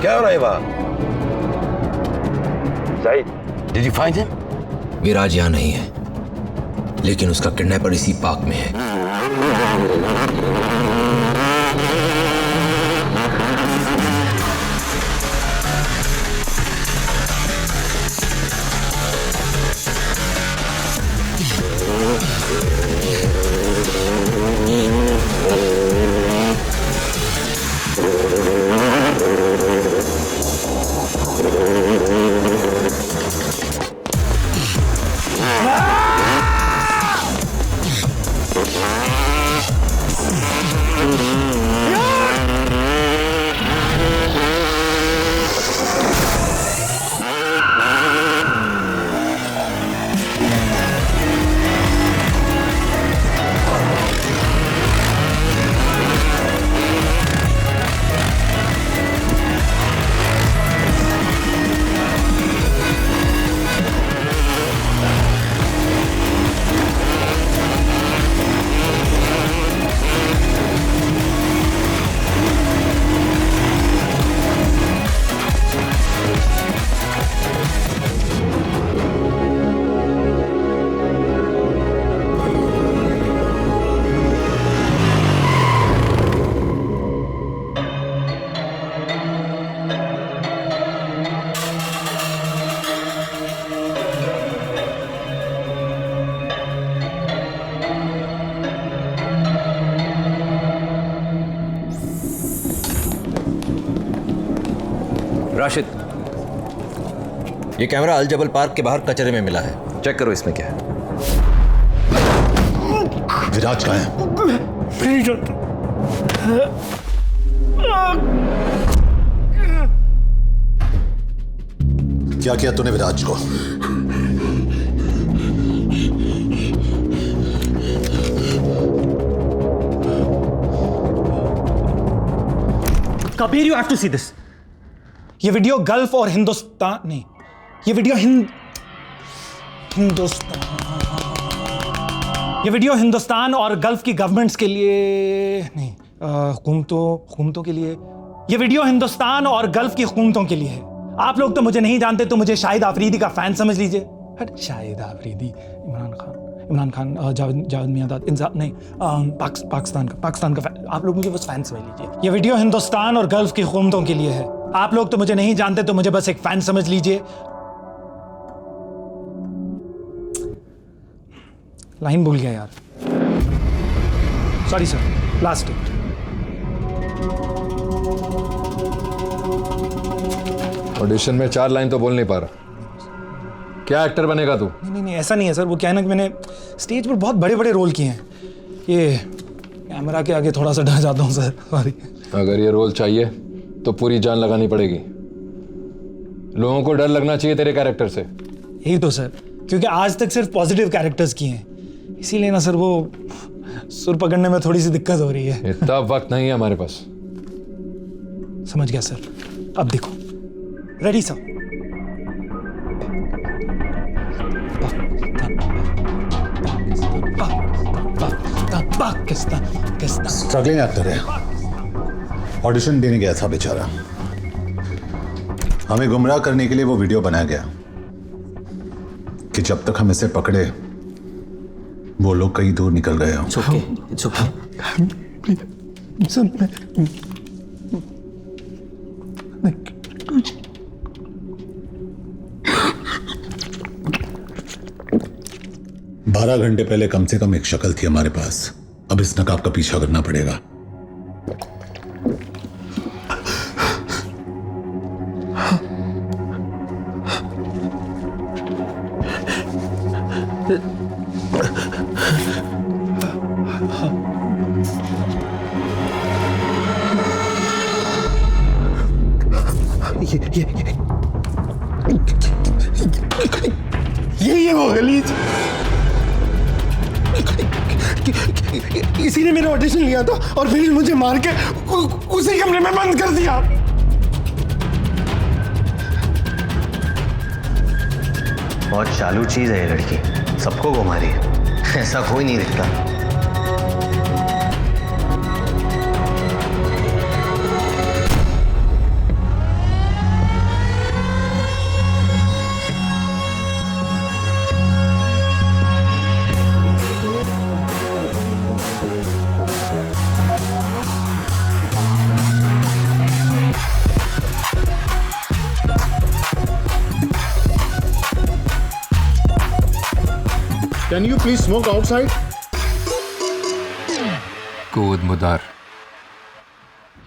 क्या हो रहा है वहाँ? Saeed, did you find him? विराज यहाँ नहीं है, लेकिन उसका किडनैपर इसी पार्क में है। राशिद, ये कैमरा अल जबल पार्क के बाहर कचरे में मिला है, चेक करो इसमें क्या है। विराज कहाँ है? नहीं जानता। क्या किया तूने विराज को? Kabir, you have to see this. ये वीडियो गल्फ और हिंदुस्तान नहीं, ये वीडियो ये वीडियो हिंदुस्तान और गल्फ की गवर्नमेंट्स के लिए नहीं, हुकूमतों के लिए। ये वीडियो हिंदुस्तान और गल्फ की हुकूमतों के लिए है। आप लोग तो मुझे नहीं जानते, तो मुझे शाहिद आफरीदी का फैन समझ लीजिए। हट, शाहिद आफरीदी, इमरान खान, जावेद मियांदाद, नहीं, पाकिस्तान का फैन। आप लोग मुझे बस फैन समझ लीजिए। ये वीडियो हिंदुस्तान और गल्फ की हुकूमतों के लिए है। आप लोग तो मुझे नहीं जानते, तो मुझे बस एक फैन समझ लीजिए। लाइन भूल गया यार, sorry sir, last take. Audition में 4 लाइन तो बोल नहीं पा रहा। क्या एक्टर बनेगा तू? नहीं, ऐसा नहीं है सर। वो क्या है ना कि मैंने स्टेज पर बहुत बड़े बड़े रोल किए हैं। ये कैमरा के आगे थोड़ा सा डर जाता हूँ सर, सॉरी। अगर ये रोल चाहिए तो पूरी जान लगानी पड़ेगी। लोगों को डर लगना चाहिए तेरे कैरेक्टर से। यही तो सर, क्योंकि आज तक सिर्फ पॉजिटिव कैरेक्टर्स किए हैं, इसीलिए ना सर वो सुर पकड़ने में थोड़ी सी दिक्कत हो रही है। इतना वक्त नहीं है हमारे पास। समझ गया सर। अब देखो, ready sir. Pakistan struggling actor है, ऑडिशन देने गया था बेचारा। हमें गुमराह करने के लिए वो वीडियो बनाया गया कि जब तक हम इसे पकड़े वो लोग कहीं दूर निकल गए हों। It's okay. बारह घंटे पहले कम से कम एक शक्ल थी हमारे पास। अब इस नकाब का पीछा करना पड़ेगा। ये वो गलीज, इसी ने मेरा ऑडिशन लिया था और फिर मुझे मार के उसी कमरे में बंद कर दिया। बहुत चालू चीज है ये लड़की, सबको घुमा रही है, ऐसा कोई नहीं दिखता। Can you please smoke outside? कूद मुदार।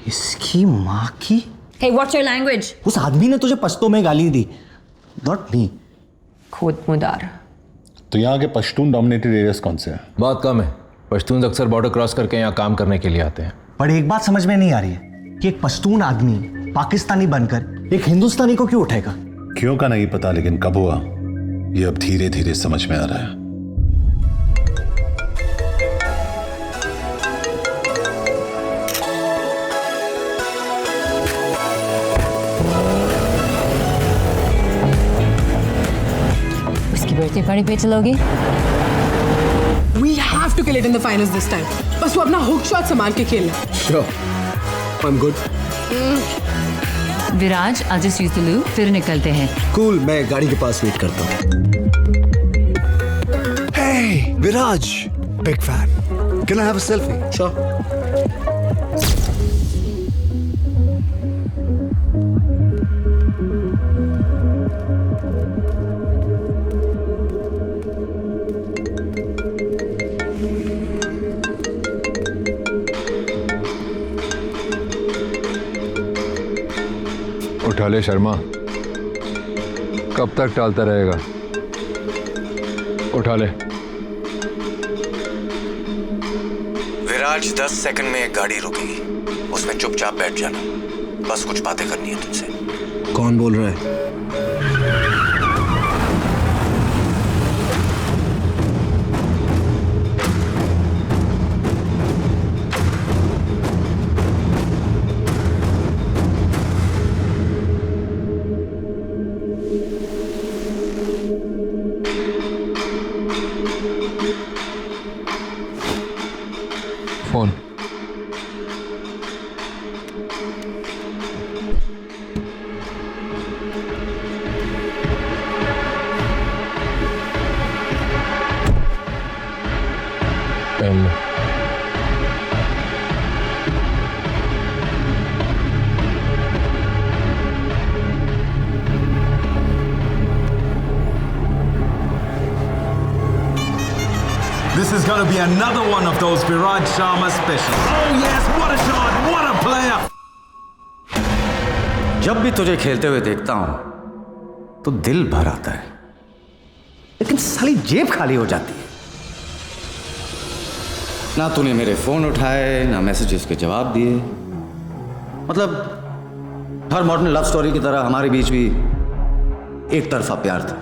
इसकी माँ की। Hey, what's your language? उस आदमी ने तुझे पश्तो में गाली दी, not me. खुद मुदार। तो यहाँ के पश्तून डोमिनेटेड एरियाज कौन से हैं? बहुत कम है। पश्तून अक्सर बॉर्डर क्रॉस करके यहाँ काम करने के लिए आते हैं। पर एक बात समझ में नहीं आ रही है कि एक पश्तून आदमी पाकिस्तानी बनकर एक हिंदुस्तानी को क्यों उठाएगा? क्यों का नहीं पता, लेकिन कब हुआ ये अब धीरे धीरे समझ में आ रहा है। बर्थडे पार्टी पे चलोगे? We have to kill it in the finals this time. बस वो अपना हुक शॉट संभाल के खेलना। Sure, I'm good. Viraj, I'll just use the loo, फिर निकलते हैं। Cool, मैं गाड़ी के पास वेट करता हूँ। Hey, Viraj, big fan. Can I have a selfie? Sure. उठा ले शर्मा, कब तक टालता रहेगा? उठा ले। विराज 10 सेकंड में एक गाड़ी रुकेगी, उसमें चुपचाप बैठ जाना, बस कुछ बातें करनी है तुमसे। कौन बोल रहा है? Phone. Pen. This is going to be another one of those Viraj Sharma specials. Oh yes, what a shot, what a player! जब भी तुझे खेलते हुए देखता हूं तो दिल भर आता है, लेकिन साली जेब खाली हो जाती है। ना तूने मेरे फोन उठाए, ना मैसेजेस के जवाब दिए। मतलब हर मॉडर्न लव स्टोरी की तरह हमारे बीच भी एक तरफा प्यार था।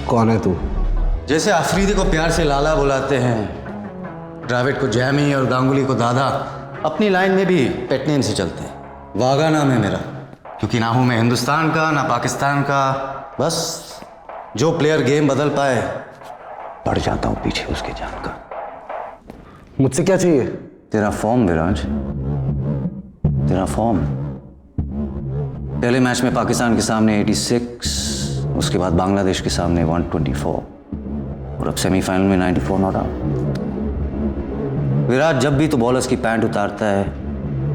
कौन है तू? जैसे अफरीदी को प्यार से लाला बुलाते हैं, द्रविड़ को जैमी और गांगुली को दादा, अपनी लाइन में भी पेट नेम से चलते हैं। वागा नाम है मेरा, क्योंकि ना हूं मैं हिंदुस्तान का ना पाकिस्तान का। बस जो प्लेयर गेम बदल पाए, पड़ जाता हूं पीछे उसके जान का। मुझसे क्या चाहिए? तेरा फॉर्म विराज, तेरा फॉर्म। पहले मैच में पाकिस्तान के सामने 86, उसके बाद बांग्लादेश के सामने 124 और अब सेमीफाइनल में 94 नॉट आउट। विराट, जब भी तो बॉलर्स की पैंट उतारता है,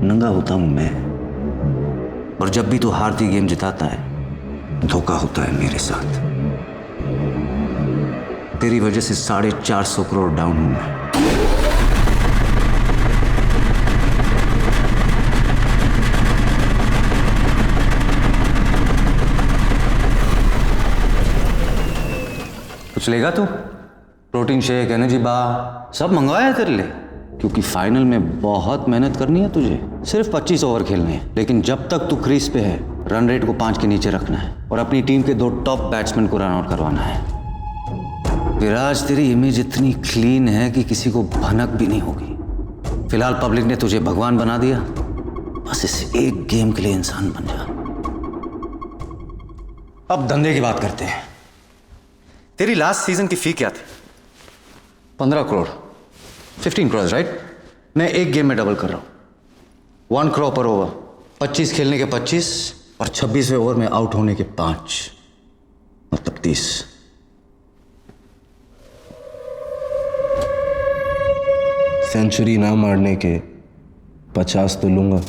नंगा होता हूं मैं, और जब भी तो हारती गेम जिताता है, धोखा होता है मेरे साथ। तेरी वजह से 450 करोड़ डाउन हूं मैं। कुछ लेगा तू? प्रोटीन शेक, एनर्जी बार सब मंगवाया है तेरे लिए, क्योंकि फाइनल में बहुत मेहनत करनी है तुझे। सिर्फ 25 ओवर खेलने हैं, लेकिन जब तक तू क्रीज पे है, रन रेट को 5 के नीचे रखना है और अपनी टीम के 2 टॉप बैट्समैन को रन आउट करवाना है। विराज, तेरी इमेज इतनी क्लीन है कि किसी को भनक भी नहीं होगी। फिलहाल पब्लिक ने तुझे भगवान बना दिया, बस इस एक गेम के लिए इंसान बन जा। अब धंधे की बात करते हैं। तेरी लास्ट सीजन की फी क्या थी? 15 करोड़, 15 करोड़, राइट? मैं एक गेम में डबल कर रहा हूं, 1 करोड़ पर ओवर। 25 खेलने के 25 और 26वें ओवर में आउट होने के 5, मतलब 30। सेंचुरी ना मारने के 50 तो लूंगा।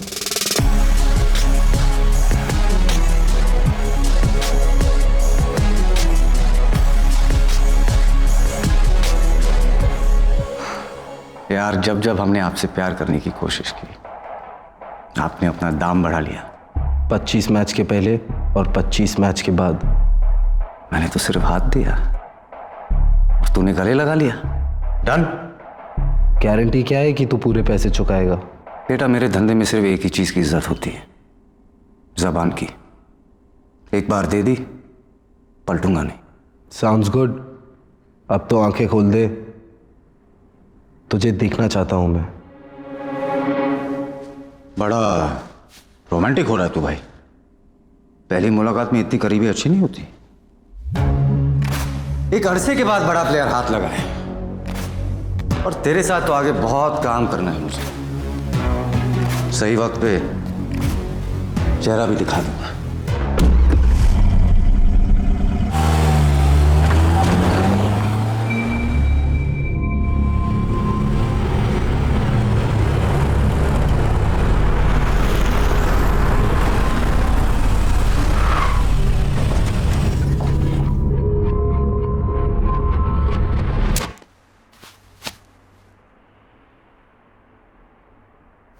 यार, जब जब हमने आपसे प्यार करने की कोशिश की, आपने अपना दाम बढ़ा लिया। 25 मैच के पहले और 25 मैच के बाद मैंने तो सिर्फ हाथ दिया और तूने गले लगा लिया। डन। गारंटी क्या है कि तू पूरे पैसे चुकाएगा? बेटा, मेरे धंधे में सिर्फ एक ही चीज की इज्जत होती है, जबान की। एक बार दे दी, पलटूंगा नहीं। Sounds good. अब तो आंखें खोल दे, तुझे देखना चाहता हूं मैं। बड़ा रोमांटिक हो रहा है तू भाई। पहली मुलाकात में इतनी करीबी अच्छी नहीं होती। एक अरसे के बाद बड़ा प्लेयर हाथ लगा है, और तेरे साथ तो आगे बहुत काम करना है मुझे। सही वक्त पे चेहरा भी दिखा दूंगा।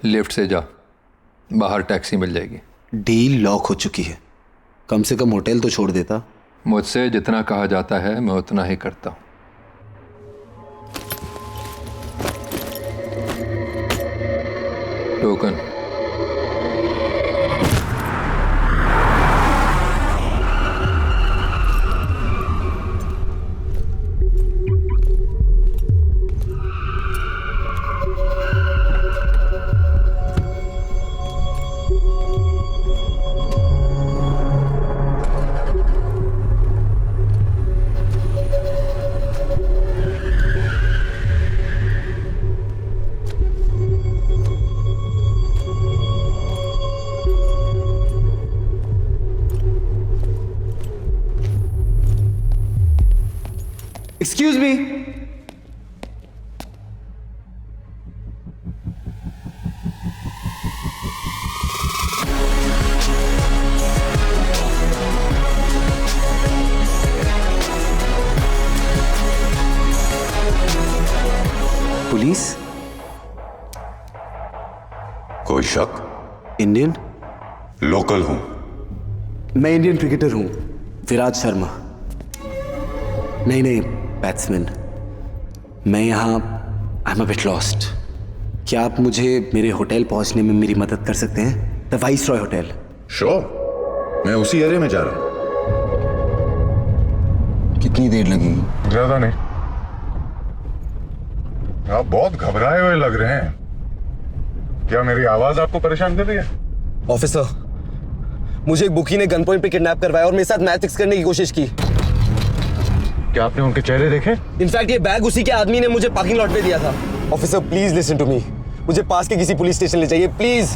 लिफ्ट से जा, बाहर टैक्सी मिल जाएगी। डील लॉक हो चुकी है। कम से कम होटल तो छोड़ देता। मुझसे जितना कहा जाता है मैं उतना ही करता हूं। टोकन। Excuse me. पुलिस? कोई शक? इंडियन? लोकल हूं। मैं इंडियन क्रिकेटर हूं, विराट शर्मा। नहीं, बैट्समैन। मैं यहाँ I am a bit lost. क्या आप मुझे मेरे होटल पहुंचने में मेरी मदद कर सकते हैं? The viceroy hotel. श्योर, मैं उसी एरिया में जा रहा हूं। कितनी देर लगेगी? ज्यादा नहीं। आप बहुत घबराए हुए लग रहे हैं। क्या मेरी आवाज आपको परेशान कर रही है? ऑफिसर, मुझे एक बुकी ने गन पॉइंट पे किडनैप करवाया और मेरे साथ मैच फिक्स करने की कोशिश की। क्या आपने उनके चेहरे देखे? इनफैक्ट ये बैग उसी के आदमी ने मुझे पार्किंग लॉट पे दिया था। Officer please listen to me. मुझे पास के किसी पुलिस स्टेशन ले जाइए प्लीज।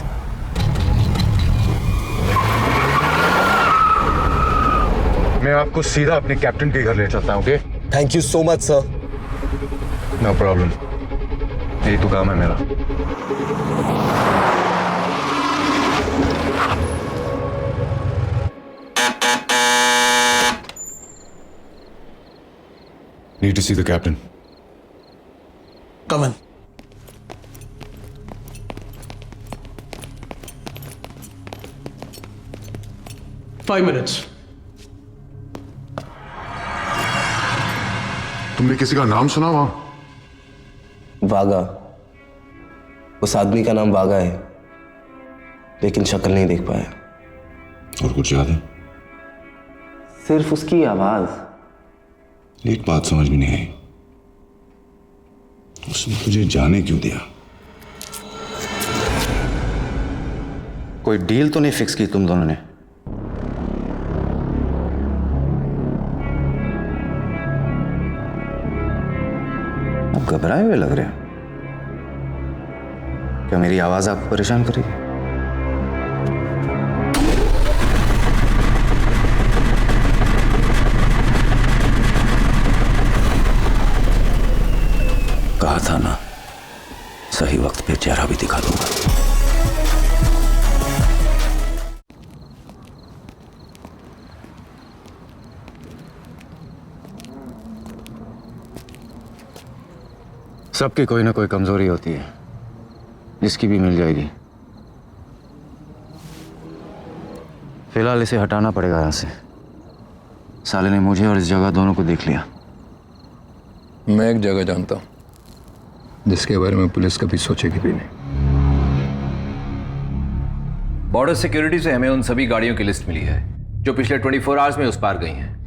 मैं आपको सीधा अपने कैप्टन के घर ले चलता हूं। Okay? Thank you so much sir. No problem, यही तो काम है मेरा। Need to see the captain. Come in. Five minutes. तुमने किसी का नाम सुना वहां? वागा। उस आदमी का नाम वागा है, लेकिन शक्ल नहीं देख पाया। और कुछ याद है? सिर्फ उसकी आवाज। एक बात समझ में नहीं आई, उसने तुझे जाने क्यों दिया? कोई डील तो नहीं फिक्स की तुम दोनों ने? आप घबराए हुए लग रहे हो। क्या मेरी आवाज आपको परेशान करेगी? कहा था ना, सही वक्त पे चेहरा भी दिखा दूंगा। सबकी कोई ना कोई कमजोरी होती है, जिसकी भी मिल जाएगी। फिलहाल इसे हटाना पड़ेगा यहां से। साले ने मुझे और इस जगह दोनों को देख लिया। मैं एक जगह जानता हूं जिसके बारे में पुलिस कभी सोचेगी भी नहीं। बॉर्डर सिक्योरिटी से हमें उन सभी गाड़ियों की लिस्ट मिली है जो पिछले 24 आवर्स में उस पार गई हैं।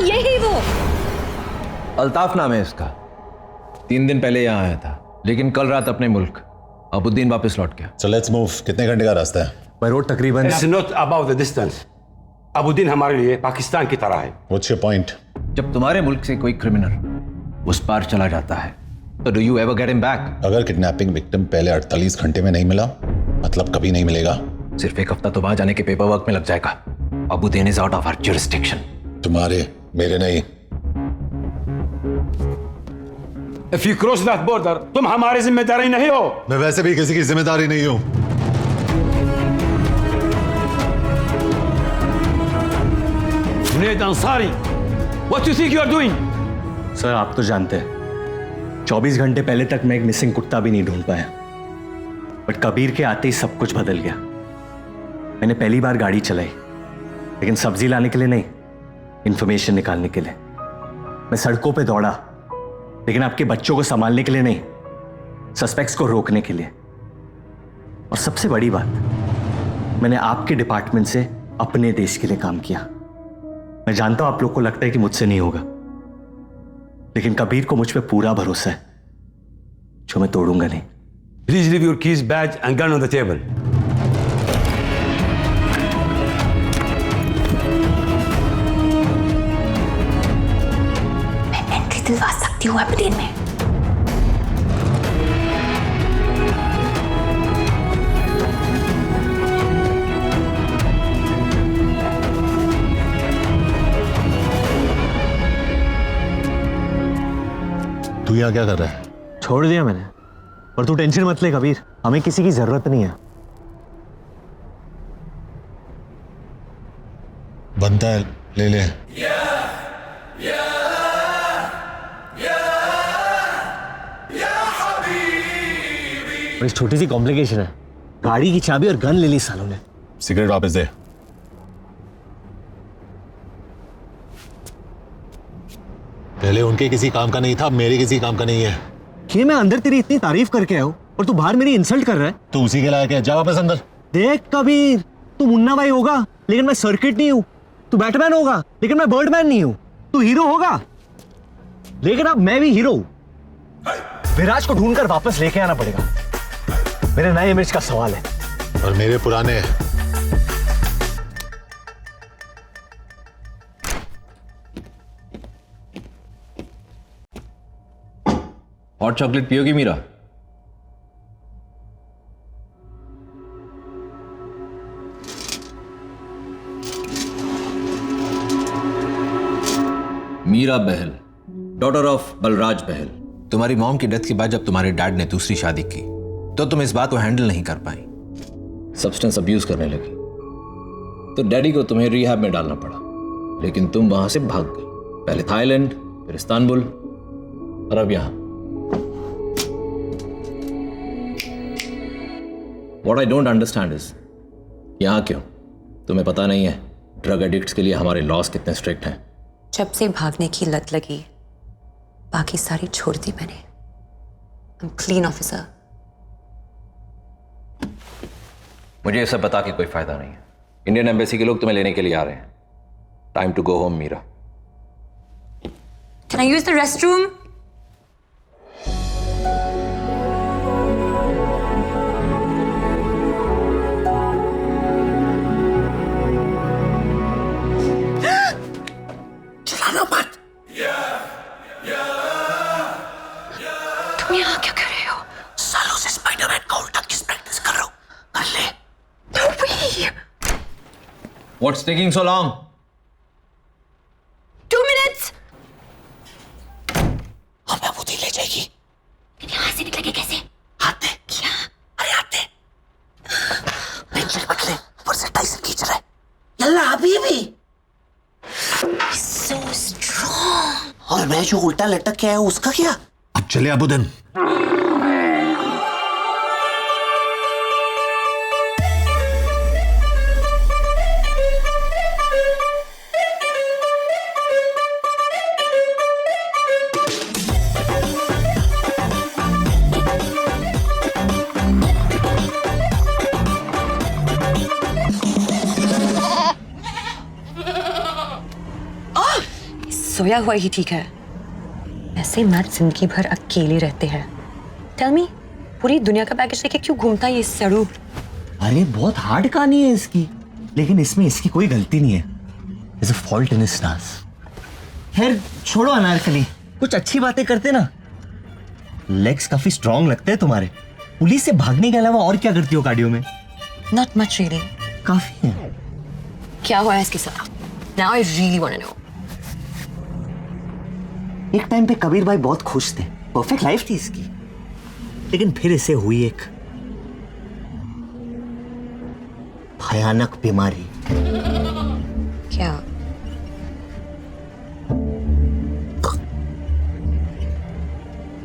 यही वो अल्ताफ नाम है इसका। 3 दिन पहले यहां आया था, लेकिन कल रात अपने मुल्क अबुद्दीन वापस लौट गया। So let's move. कितने घंटे का रास्ता है? बाय रोड तकरीबन। It's not about the distance. अबुद्दीन हमारे लिए पाकिस्तान की तरह है। What's your point? जब तुम्हारे मुल्क से कोई क्रिमिनल उस पार चला जाता है तो do you ever get him back? अगर किडनैपिंग विक्टिम पहले 48 घंटे में नहीं मिला, मतलब कभी नहीं मिलेगा। सिर्फ एक हफ्ता तो वहां जाने के पेपर वर्क में लग जाएगा। Abuddin is out of our jurisdiction. तुम्हारे, मेरे नहीं। If you cross that border, तुम हमारी जिम्मेदारी नहीं हो। मैं वैसे भी किसी की जिम्मेदारी नहीं हूं। Junaid Ansari, what do you think you are doing? Sir आप तो जानते हैं 24 घंटे पहले तक मैं एक मिसिंग कुत्ता भी नहीं ढूंढ पाया। बट कबीर के आते ही सब कुछ बदल गया। मैंने पहली बार गाड़ी चलाई, लेकिन सब्जी लाने के लिए नहीं, इंफॉर्मेशन निकालने के लिए। मैं सड़कों पे दौड़ा, लेकिन आपके बच्चों को संभालने के लिए नहीं, सस्पेक्ट्स को रोकने के लिए। और सबसे बड़ी बात, मैंने आपके डिपार्टमेंट से अपने देश के लिए काम किया। मैं जानता हूं आप लोग को लगता है कि मुझसे नहीं होगा, लेकिन कबीर को मुझ पे पूरा भरोसा है, जो मैं तोड़ूंगा नहीं। Please leave your keys, badge and gun on the table. मैं एंट्री दिलवा सकती हूँ एबरडीन में। तू यहाँ क्या कर रहा है? छोड़ दिया मैंने, और तू टेंशन मत ले कबीर, हमें किसी की जरूरत नहीं है। बनता है, ले ले। बड़ी छोटी सी कॉम्प्लिकेशन है, गाड़ी की चाबी और गन ले ली सालों ने। सिगरेट वापस दे। पहले उनके किसी काम का नहीं था, मेरे किसी काम का नहीं है। कि मैं अंदर तेरी इतनी तारीफ करके आया हूं और तू बाहर मेरी इंसल्ट कर रहा है। तू उसी के लायक है, जा वापस अंदर। देख कबीर, तू मुन्ना भाई होगा लेकिन मैं सर्किट नहीं हूं, तू बैटमैन होगा लेकिन मैं बर्डमैन नहीं हूं, तू हीरो होगा लेकिन अब मैं भी हीरो हूं। विराज को ढूंढकर वापस लेके आना पड़ेगा, मेरे नए इमेज का सवाल है। और मेरे पुराने। हॉट चॉकलेट पियोगी मीरा? Meera Bahl, daughter of Balraj Bahl. तुम्हारी मॉम की डेथ के बाद जब तुम्हारे डैड ने दूसरी शादी की तो तुम इस बात को हैंडल नहीं कर पाई, सब्सटेंस अब्यूज करने लगी, तो डैडी को तुम्हें रिहैब में डालना पड़ा, लेकिन तुम वहां से भाग गई। पहले थाईलैंड, फिर इस्तांबुल और अब यहां। What I don't understand is, यहाँ क्यों? तुम्हें पता नहीं है ड्रग एडिक्ट्स के लिए हमारे लॉस कितने स्ट्रिक्ट हैं। जब से भागने की लत लगी, बाकी सारी छोड़ दी मैंने। I'm clean officer. मुझे ये सब बता के कोई फायदा नहीं है। इंडियन एम्बेसी के लोग तुम्हें लेने के लिए आ रहे हैं। Time to go home Meera. Can I use the restroom? चलाना मत। तुम यहाँ क्या कर रहे हो? सालों से स्पाइडरमैन का उल्टा किस प्रैक्टिस कर रहा हूँ, कर ले। No way! What's taking so long? 2 minutes! हमें बुद्धि ले जाएगी। यहाँ से निकलेंगे कैसे? हाथ दे। क्या? अरे हाथ दे। पेंसिल पकड़ ले, ऊपर से टाइसन खींच रहा है। यल्ला अभी भी। So strong. और मैं जो उल्टा लटक के आया हूँ उसका क्या? अब चले अबुदन। सोया हुआ ही ठीक है, ऐसे मैच जिंदगी भर अकेले रहते हैं। टेल मी, पूरी दुनिया का पैकेज लेके क्यों घूमता है ये सड़ू? अरे बहुत हार्ड कहानी है इसकी, लेकिन इसमें इसकी कोई गलती नहीं है। There's a fault in his stars. खैर छोड़ो अनारकली, कुछ अच्छी बातें करते ना। लेग्स काफी स्ट्रांग लगते हैं तुम्हारे। पुलिस से भागने के अलावा और क्या करती हो कार्डियो में? Not much really. काफी है। क्या हुआ है इसके साथ? Now I really want to know. एक टाइम पे कबीर भाई बहुत खुश थे, परफेक्ट लाइफ थी इसकी, लेकिन फिर इसे हुई एक भयानक बीमारी। क्या?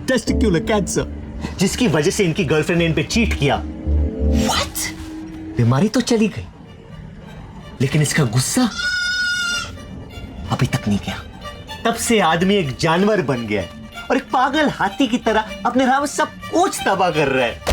टेस्टिक्युलर कैंसर, जिसकी वजह से इनकी गर्लफ्रेंड ने इन पे चीट किया बीमारी तो चली गई, लेकिन इसका गुस्सा अभी तक नहीं गया। तब से आदमी एक जानवर बन गया है और एक पागल हाथी की तरह अपने राह में सब कुछ तबाह कर रहा है।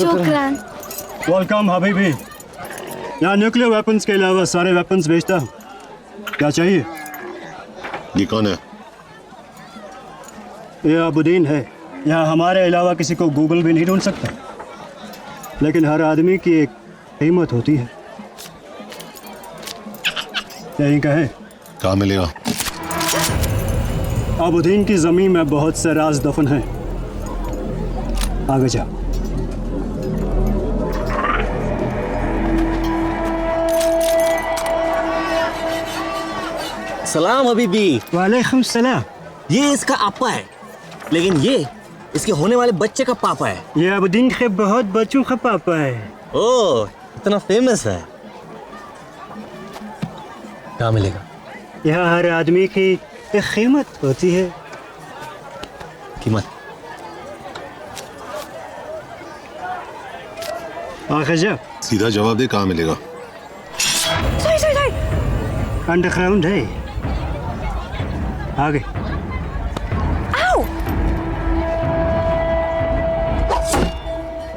शुक्रान। वेलकम हबीबी। यहाँ न्यूक्लियर वेपन्स के अलावा सारे वेपन्स बेचता हूँ। क्या चाहिए? ये कौन है? ये अबुद्दीन है। यहाँ हमारे अलावा किसी को गूगल भी नहीं ढूंढ सकता, लेकिन हर आदमी की एक कीमत होती है। यही कहे। कहाँ मिलेगा? अबुद्दीन की जमीन में बहुत से राज दफन हैं। आगे जा। सलाम हबीबी। वालेकुम सलाम। ये इसका आपा है, लेकिन ये इसके होने वाले बच्चे का पापा है। ये अबुद्दीन के बहुत बच्चों का पापा है। ओह, इतना फेमस है। क्या मिलेगा? यहाँ हर आदमी की एक कीमत होती है। कीमत? आगे जा। सीधा जवाब दे, कहाँ मिलेगा? अंडरग्राउंड है। आगे।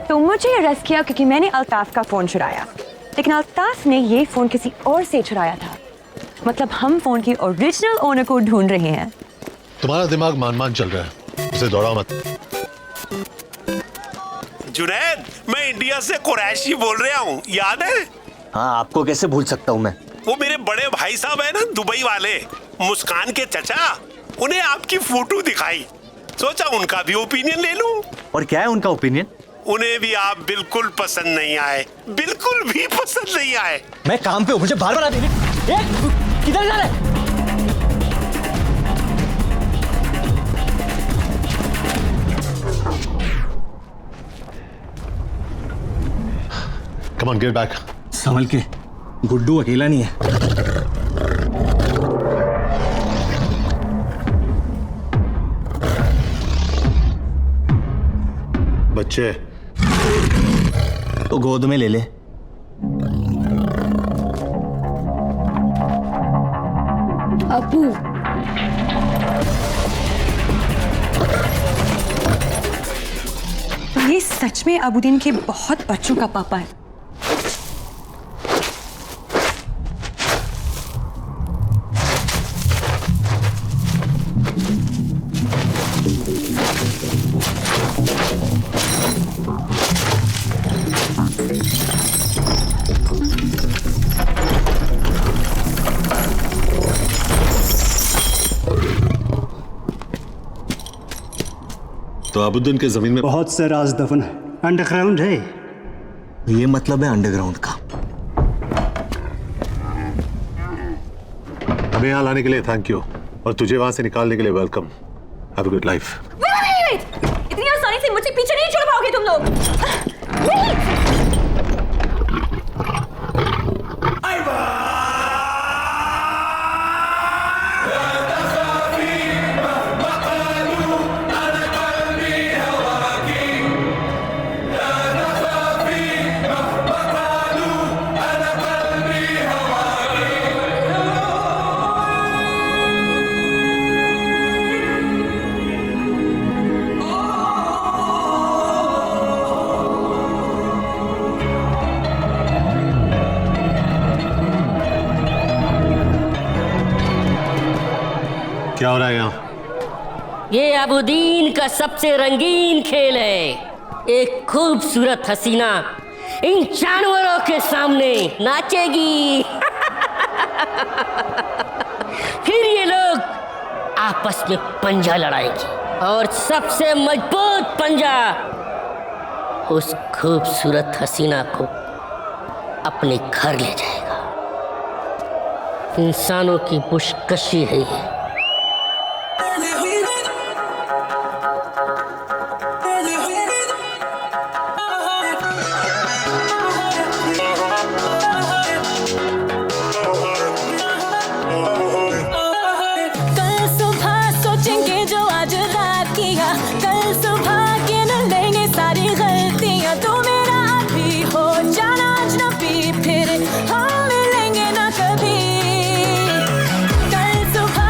तो मुझे अरेस्ट किया क्योंकि मैंने अल्ताफ का फोन चुराया, लेकिन अल्ताफ ने ये फोन किसी और से चुराया था। मतलब हम फोन की ओरिजिनल ओनर को ढूंढ रहे हैं। तुम्हारा दिमाग मान चल रहा है, उसे दौड़ा मत। जुनैद, मैं इंडिया से कुरैशी बोल रहा हूँ, याद है? हाँ, आपको कैसे भूल सकता हूँ मैं? वो मेरे बड़े भाई साहब है ना, दुबई वाले, मुस्कान के चचा, उन्हें आपकी फोटो दिखाई, सोचा उनका भी ओपिनियन ले लूं। और क्या है उनका ओपिनियन? उन्हें भी आप बिल्कुल पसंद नहीं आए, बिल्कुल भी पसंद नहीं आए। मैं काम पे हूँ, मुझे बार बार आते किधर जा रहे? Come on, get back. संभल के, गुड्डू अकेला नहीं है। बच्चे तो गोद में ले ले। अबू, ये सच में अबूदीन के बहुत बच्चों का पापा है। तो अबुद्दीन के जमीन में बहुत से राज दफन है, अंडरग्राउंड है। ये मतलब है अंडरग्राउंड का। हमें यहाँ लाने के लिए थैंक यू, और तुझे वहां से निकालने के लिए welcome. Have a good life. इतनी आसानी से मुझे पीछे नहीं छोड़ पाओगे तुम लोग। क्या हो रहा है यहाँ? ये अबुद्दीन का सबसे रंगीन खेल है। एक खूबसूरत हसीना इन जानवरों के सामने नाचेगी। फिर ये लोग आपस में पंजा लड़ाएंगे और सबसे मजबूत पंजा उस खूबसूरत हसीना को अपने घर ले जाएगा। इंसानों की पुशकशी है ये। फिर हम मिलेंगे ना कभी। कल सुबह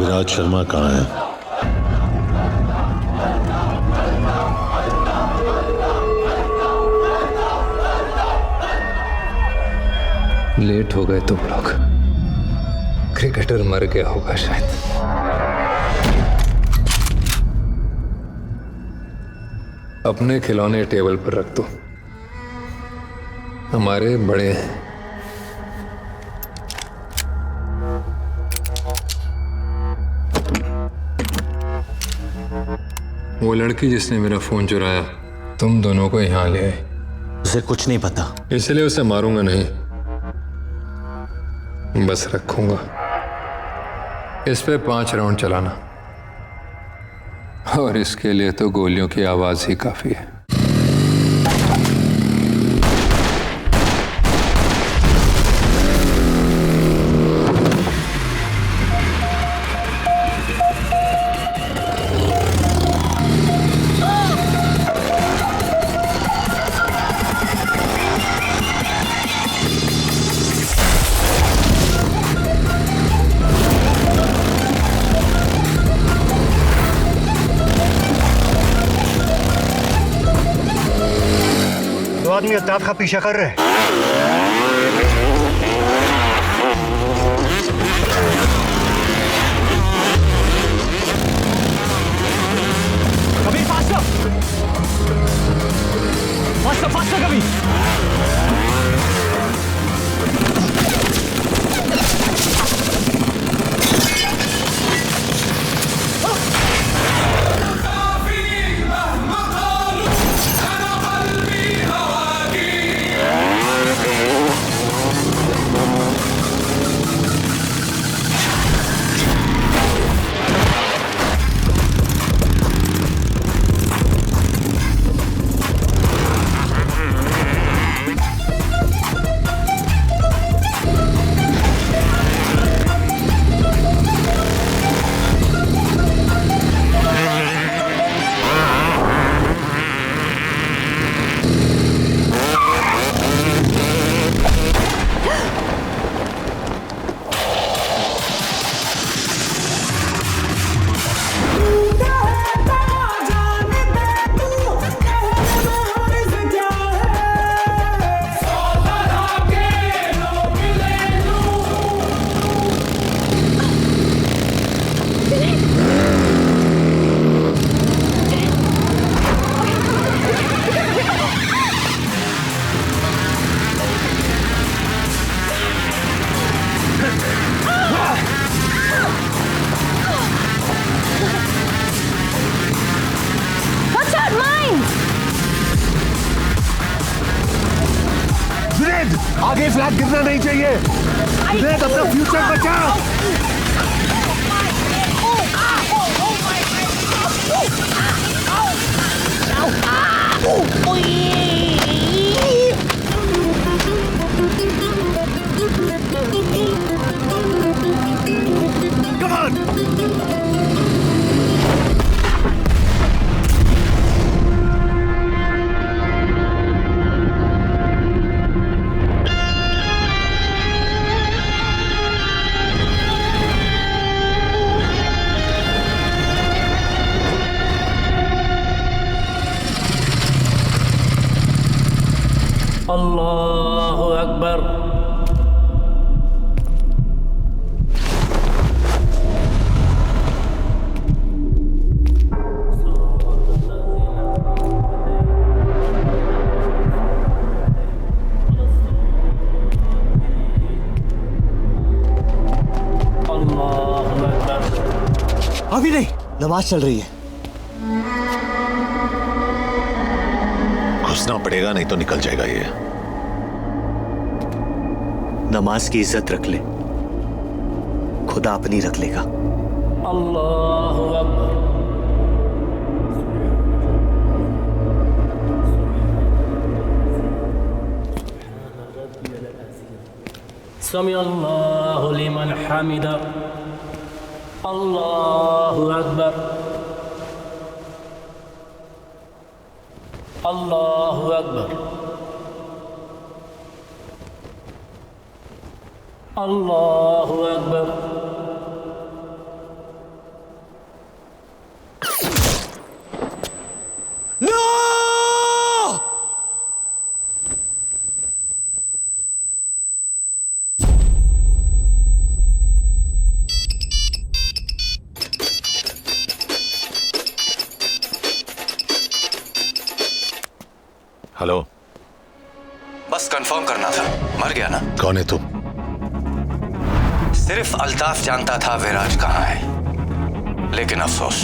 विराज शर्मा कहाँ है? लेट हो गए तुम लोग। क्रिकेटर मर गया होगा शायद। अपने खिलौने टेबल पर रख दो, हमारे बड़े हैं। वो लड़की जिसने मेरा फोन चुराया तुम दोनों को यहां ले आई। उसे कुछ नहीं पता, इसलिए उसे मारूंगा नहीं, बस रखूंगा। इस पे 5 राउंड चलाना, और इसके लिए तो गोलियों की आवाज ही काफी है। आदमी अल्ताफ का पीछा कर रहे हैं। कभी फास्टर फास्टर फास्टर कभी। आगे फ्लैग गिरना नहीं चाहिए। जुनैद अपना फ्यूचर बचाओ। Come on! अल्लाहु अकबर। अभी नहीं, नमाज चल रही है। घुसना पड़ेगा, नहीं तो निकल जाएगा ये। नमाज की इज्जत रख ले, खुदा अपनी रख लेगा। अल्लाहु अकबर। समी अल्लाहु लिमन हमिदा। अल्लाहु अकबर। अल्लाहु अकबर। अल्लाहु अकबर। हेलो। बस कंफर्म करना था, मर गया ना? कौन है तुम? सिर्फ अल्ताफ जानता था विराज कहाँ है, लेकिन अफसोस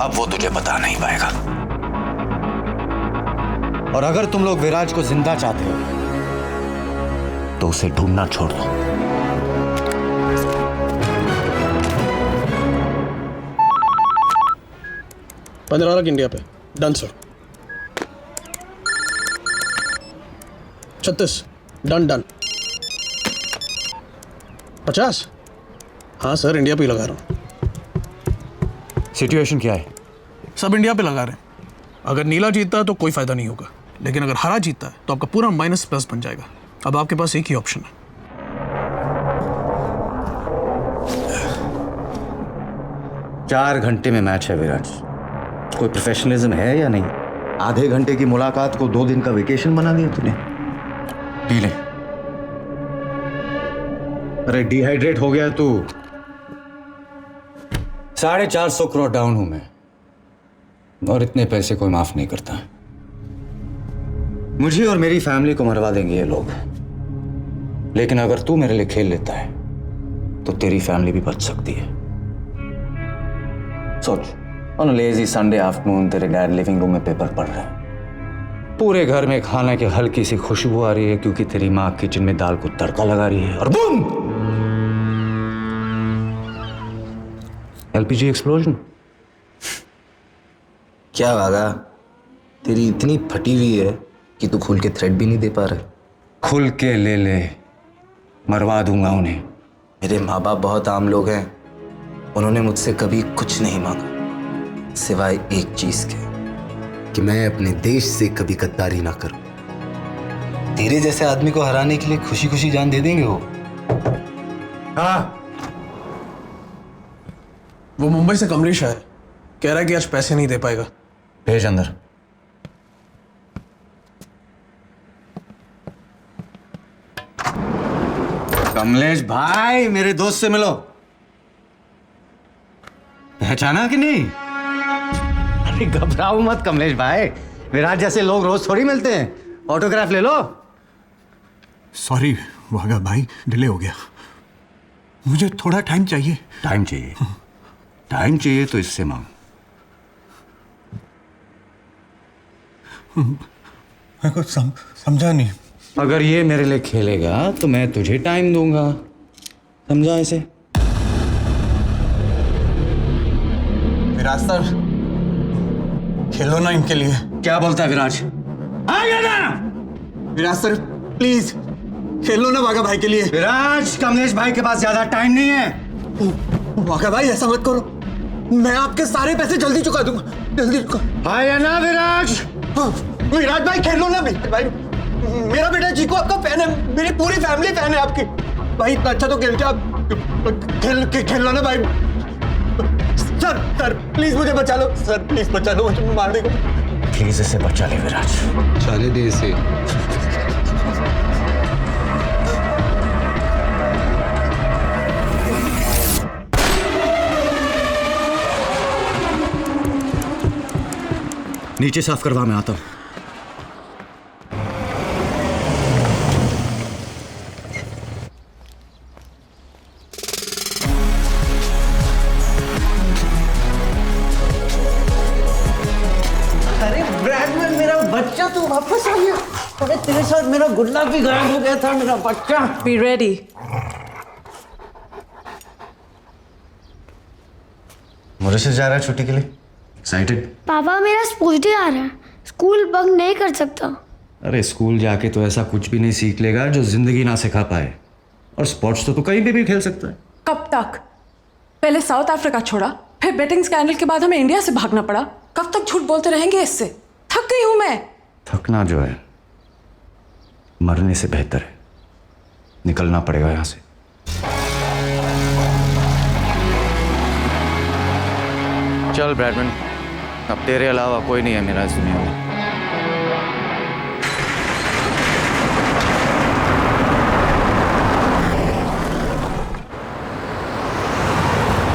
अब वो तुझे बता नहीं पाएगा। और अगर तुम लोग विराज को जिंदा चाहते हो तो उसे ढूंढना छोड़ दो। $15 लाख इंडिया पे। Done sir. 36। Done done. 50। हाँ सर, इंडिया पे ही लगा रहा हूँ। सिचुएशन क्या है? सब इंडिया पे लगा रहे हैं। अगर नीला जीतता है तो कोई फायदा नहीं होगा, लेकिन अगर हरा जीतता है तो आपका पूरा माइनस प्लस बन जाएगा। अब आपके पास एक ही ऑप्शन है। चार घंटे में मैच है विराज, कोई प्रोफेशनलिज्म है या नहीं? आधे घंटे की मुलाकात को 2 दिन का वेकेशन बना दिया तूने। पी ले। अरे डिहाइड्रेट हो गया तू। 450 करोड़ डाउन हूं मैं, और इतने पैसे कोई माफ नहीं करता। मुझे और मेरी फैमिली को मरवा देंगे ये लोग, लेकिन अगर तू मेरे लिए खेल लेता है तो तेरी फैमिली भी बच सकती है। सोच, on a lazy Sunday afternoon तेरे डैड लिविंग रूम में पेपर पढ़ रहे हैं, पूरे घर में खाने की हल्की सी खुशबू आ रही है क्योंकि तेरी माँ किचन में दाल को तड़का लगा रही है, और बूम, एलपीजी एक्सप्लोजन। क्या वागा, तेरी इतनी फटी हुई है कि तू खुल के थ्रेड भी नहीं दे पा रहा। खुल के ले ले, मरवा दूंगा उन्हें। मेरे माँ बाप बहुत आम लोग हैं, उन्होंने मुझसे कभी कुछ नहीं मांगा सिवाय एक चीज के, कि मैं अपने देश से कभी गद्दारी ना करूं। तेरे जैसे आदमी को हराने के लिए खुशी खुशी जान दे देंगे वो। हाँ, वो मुंबई से कमलेश है, कह रहा है कि आज पैसे नहीं दे पाएगा। भेज अंदर। कमलेश भाई, मेरे दोस्त से मिलो। पहचाना कि नहीं? अरे घबराओ मत कमलेश भाई, विराज जैसे लोग रोज थोड़ी मिलते हैं। ऑटोग्राफ ले लो। सॉरी वागा भाई, डिले हो गया, मुझे थोड़ा टाइम चाहिए। टाइम चाहिए? टाइम चाहिए तो इससे मांग। मेरे को समझा नहीं। अगर ये मेरे लिए खेलेगा तो मैं तुझे टाइम दूंगा, समझा इसे? विराज सर, खेलो ना इनके लिए। क्या बोलता है विराज? आ गया ना? विराज सर प्लीज खेलो ना वागा भाई के लिए। विराज, कमलेश भाई के पास ज्यादा टाइम नहीं है। वागा भाई ऐसा मत करो, मैं आपके सारे पैसे जल्दी चुका दूंगा, जल्दी चुका। भाई है ना विराज? हाँ, विराज भाई खेलो ना भाई, मेरा बेटा जीको आपका फैन है, मेरी पूरी फैमिली फैन है आपकी। भाई इतना अच्छा तो खेलते आप, खेलो ना भाई। सर प्लीज मुझे बचा लो, सर प्लीज बचा लो, मुझे मार देगा। प्लीज इसे बचा ले विराज। चले दे इसे। नीचे साफ करवा, मैं आता हूं। अरे ब्रैडमैन, मेरा बच्चा तू वापस आ गया। अरे तेरे साथ मेरा गुल्ला भी गायब हो गया था, मेरा बच्चा। Be ready. मॉरिशस जा रहा है छुट्टी के लिए? एक्साइटेड? पापा मेरा स्पोर्ट्स डे आ रहा है, स्कूल बंक नहीं कर सकता। अरे स्कूल जाके तो ऐसा कुछ भी नहीं सीख लेगा जो जिंदगी ना सिखा पाए, और स्पोर्ट्स तो तू कहीं पे भी खेल सकता है। कब तक? पहले साउथ अफ्रीका छोड़ा, फिर बेटिंग स्कैंडल के बाद हमें इंडिया से भागना पड़ा। कब तक झूठ बोलते रहेंगे? इससे थक गई हूं मैं। थकना जो है मरने से बेहतर है। निकलना पड़ेगा यहां से। चल ब्रैडमैन, अब तेरे अलावा कोई नहीं है मेरा इस दुनिया में।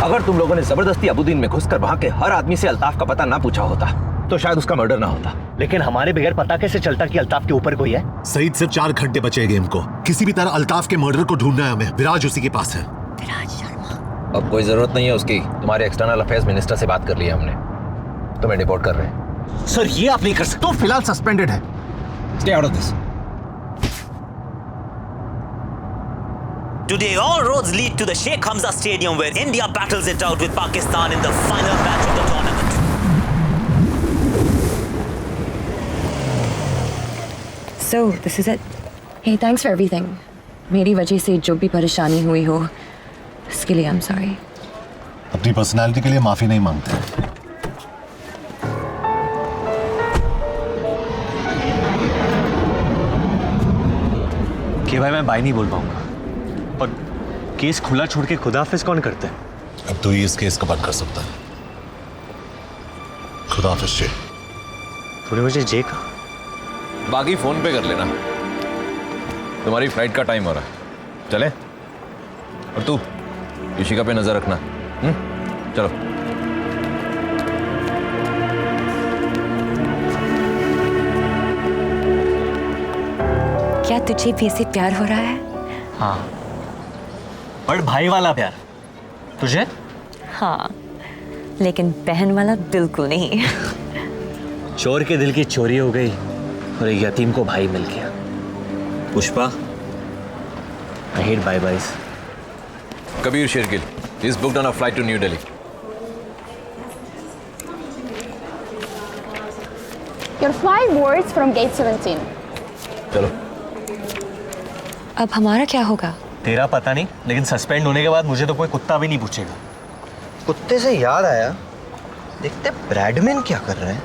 अगर तुम लोगों ने जबरदस्ती अबुद्दीन में घुसकर वहां के हर आदमी से अल्ताफ का पता ना पूछा होता तो शायद उसका मर्डर ना होता। लेकिन हमारे बगैर पता कैसे चलता कि अल्ताफ के ऊपर कोई है? सईद, सिर्फ 4 घंटे बचे गेम को। किसी भी तरह अल्ताफ के मर्डर को ढूंढना है हमें। विराज उसी के पास है। अब कोई जरूरत नहीं है उसकी। तुम्हारे एक्सटर्नल अफेयर्स मिनिस्टर से बात कर ली है हमने, तुम्हें डिपोर्ट कर रहे हैं। सर ये आप नहीं कर सकते। तो फिलहाल सस्पेंडेड है। Stay out of this. Today, all roads lead to the Sheikh Hamza Stadium where India battles it out with Pakistan in the final match of the tournament. So, this is it. Hey, thanks for everything. मेरी वजह से जो भी परेशानी हुई हो, उसके लिए I'm sorry. अपनी पर्सनालिटी के लिए माफी नहीं मांगते। कि भाई मैं बाय नहीं बोल पाऊंगा, और केस खुला छोड़ के खुदा हाफिज कौन करता है? अब तो ही इस केस को बंद कर सकता है। खुदा हाफिज जी। तूने मुझे जे कहा? बाकी फोन पे कर लेना। तुम्हारी फ्लाइट का टाइम हो रहा है, चले? और तू ऋषिका पे नजर रखना। चलो। क्या तुझे भी ऐसे प्यार हो रहा है? हाँ, बड़ भाई वाला प्यार। तुझे? हाँ, लेकिन बहन वाला बिल्कुल नहीं। चोर के दिल की चोरी हो गई और एक यतीम को भाई मिल गया। Pushpa, I hate bye-byes. Kabir Shergill, he's booked on a flight to New Delhi. Your flight boards from gate 17. चलो। अब हमारा क्या होगा? तेरा पता नहीं, लेकिन सस्पेंड होने के बाद मुझे तो कोई कुत्ता भी नहीं पूछेगा। कुत्ते से याद आया, देखते ब्रैडमैन क्या कर रहे हैं।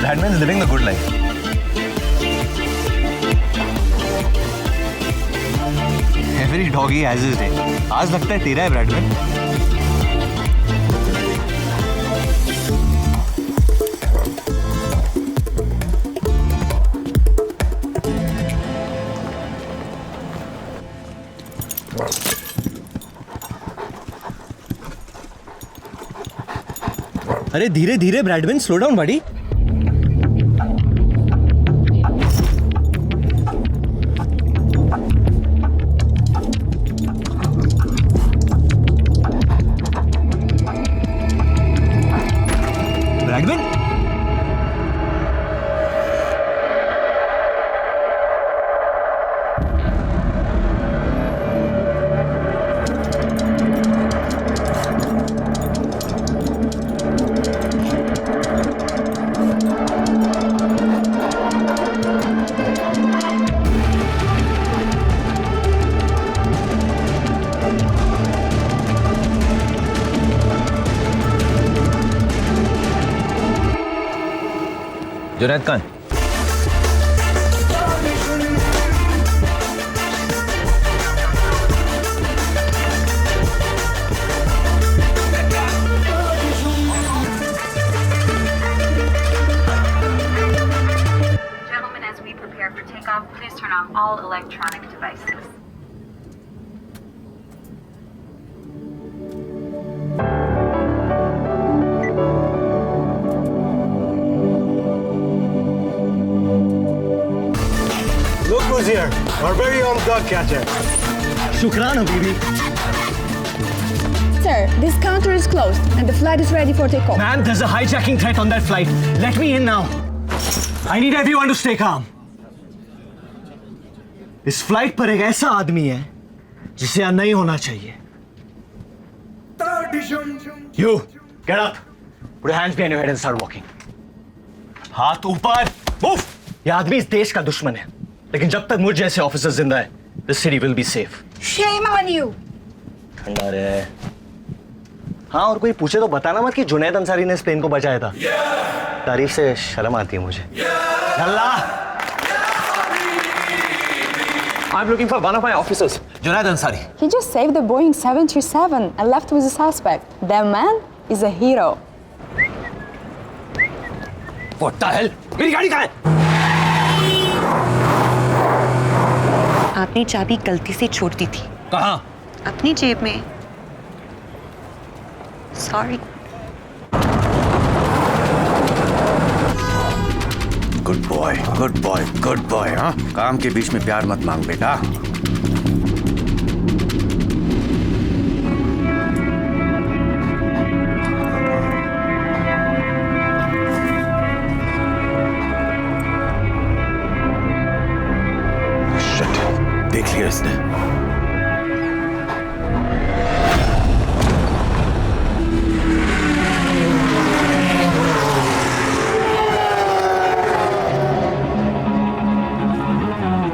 Bradman is living the good life. Every doggy has his day. आज लगता है तेरा है ब्रैडमैन। अरे धीरे धीरे ब्रैडमैन, स्लो डाउन बड़ी। Bradman, Junaid Khan, Gentlemen, as we prepare for takeoff, please turn off all electronic devices. Look who's here, our very own dog catcher. शुक्रान हबीबी। Sir, this counter is closed and the flight is ready for takeoff. Man, there's a hijacking threat on that flight. Let me in now. I need everyone to stay calm. इस flight पर एक ऐसा आदमी है जिसे यहाँ नहीं होना चाहिए। You, get up. Put your hands behind your head and start walking. हाथ ऊपर. Move. ये आदमी इस देश का दुश्मन है, लेकिन जब तक मुझ जैसे ऑफिसर जिंदा है, this city will be safe. Shame on you. ठंडा रहे। हाँ, और कोई पूछे तो बताना मत कि जुनैद अंसारी ने इस प्लेन को बचाया था। तारीफ से शर्म आती है मुझे। अल्लाह! I'm looking for one of my officers, Junaid Ansari. He just saved the Boeing 737 and left with the suspect. That man is a hero. What the hell? मेरी गाड़ी कहाँ है? आपने चाबी गलती से छोड़ दी थी। कहाँ? अपनी जेब में। Sorry. Good boy, good boy, good boy. हाँ, काम के बीच में प्यार मत मांग बेटा। देख लिया इसने।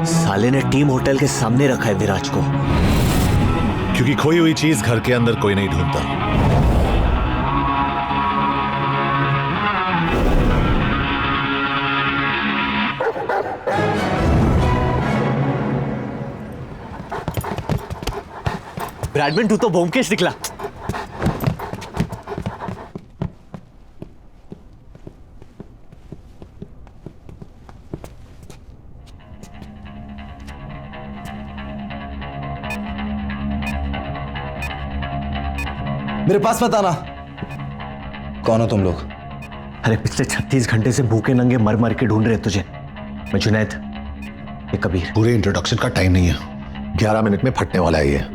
साले ने टीम होटल के सामने रखा है विराज को। क्योंकि खोई हुई चीज घर के अंदर कोई नहीं ढूंढता। ब्रैडमैन तू तो ब्योमकेश निकला। मेरे पास मत आना। कौन हो तुम लोग? अरे पिछले 36 घंटे से भूखे नंगे मर मर के ढूंढ रहे हैं तुझे। मैं जुनैद, ये कबीर। पूरे इंट्रोडक्शन का टाइम नहीं है, 11 मिनट में फटने वाला है ये।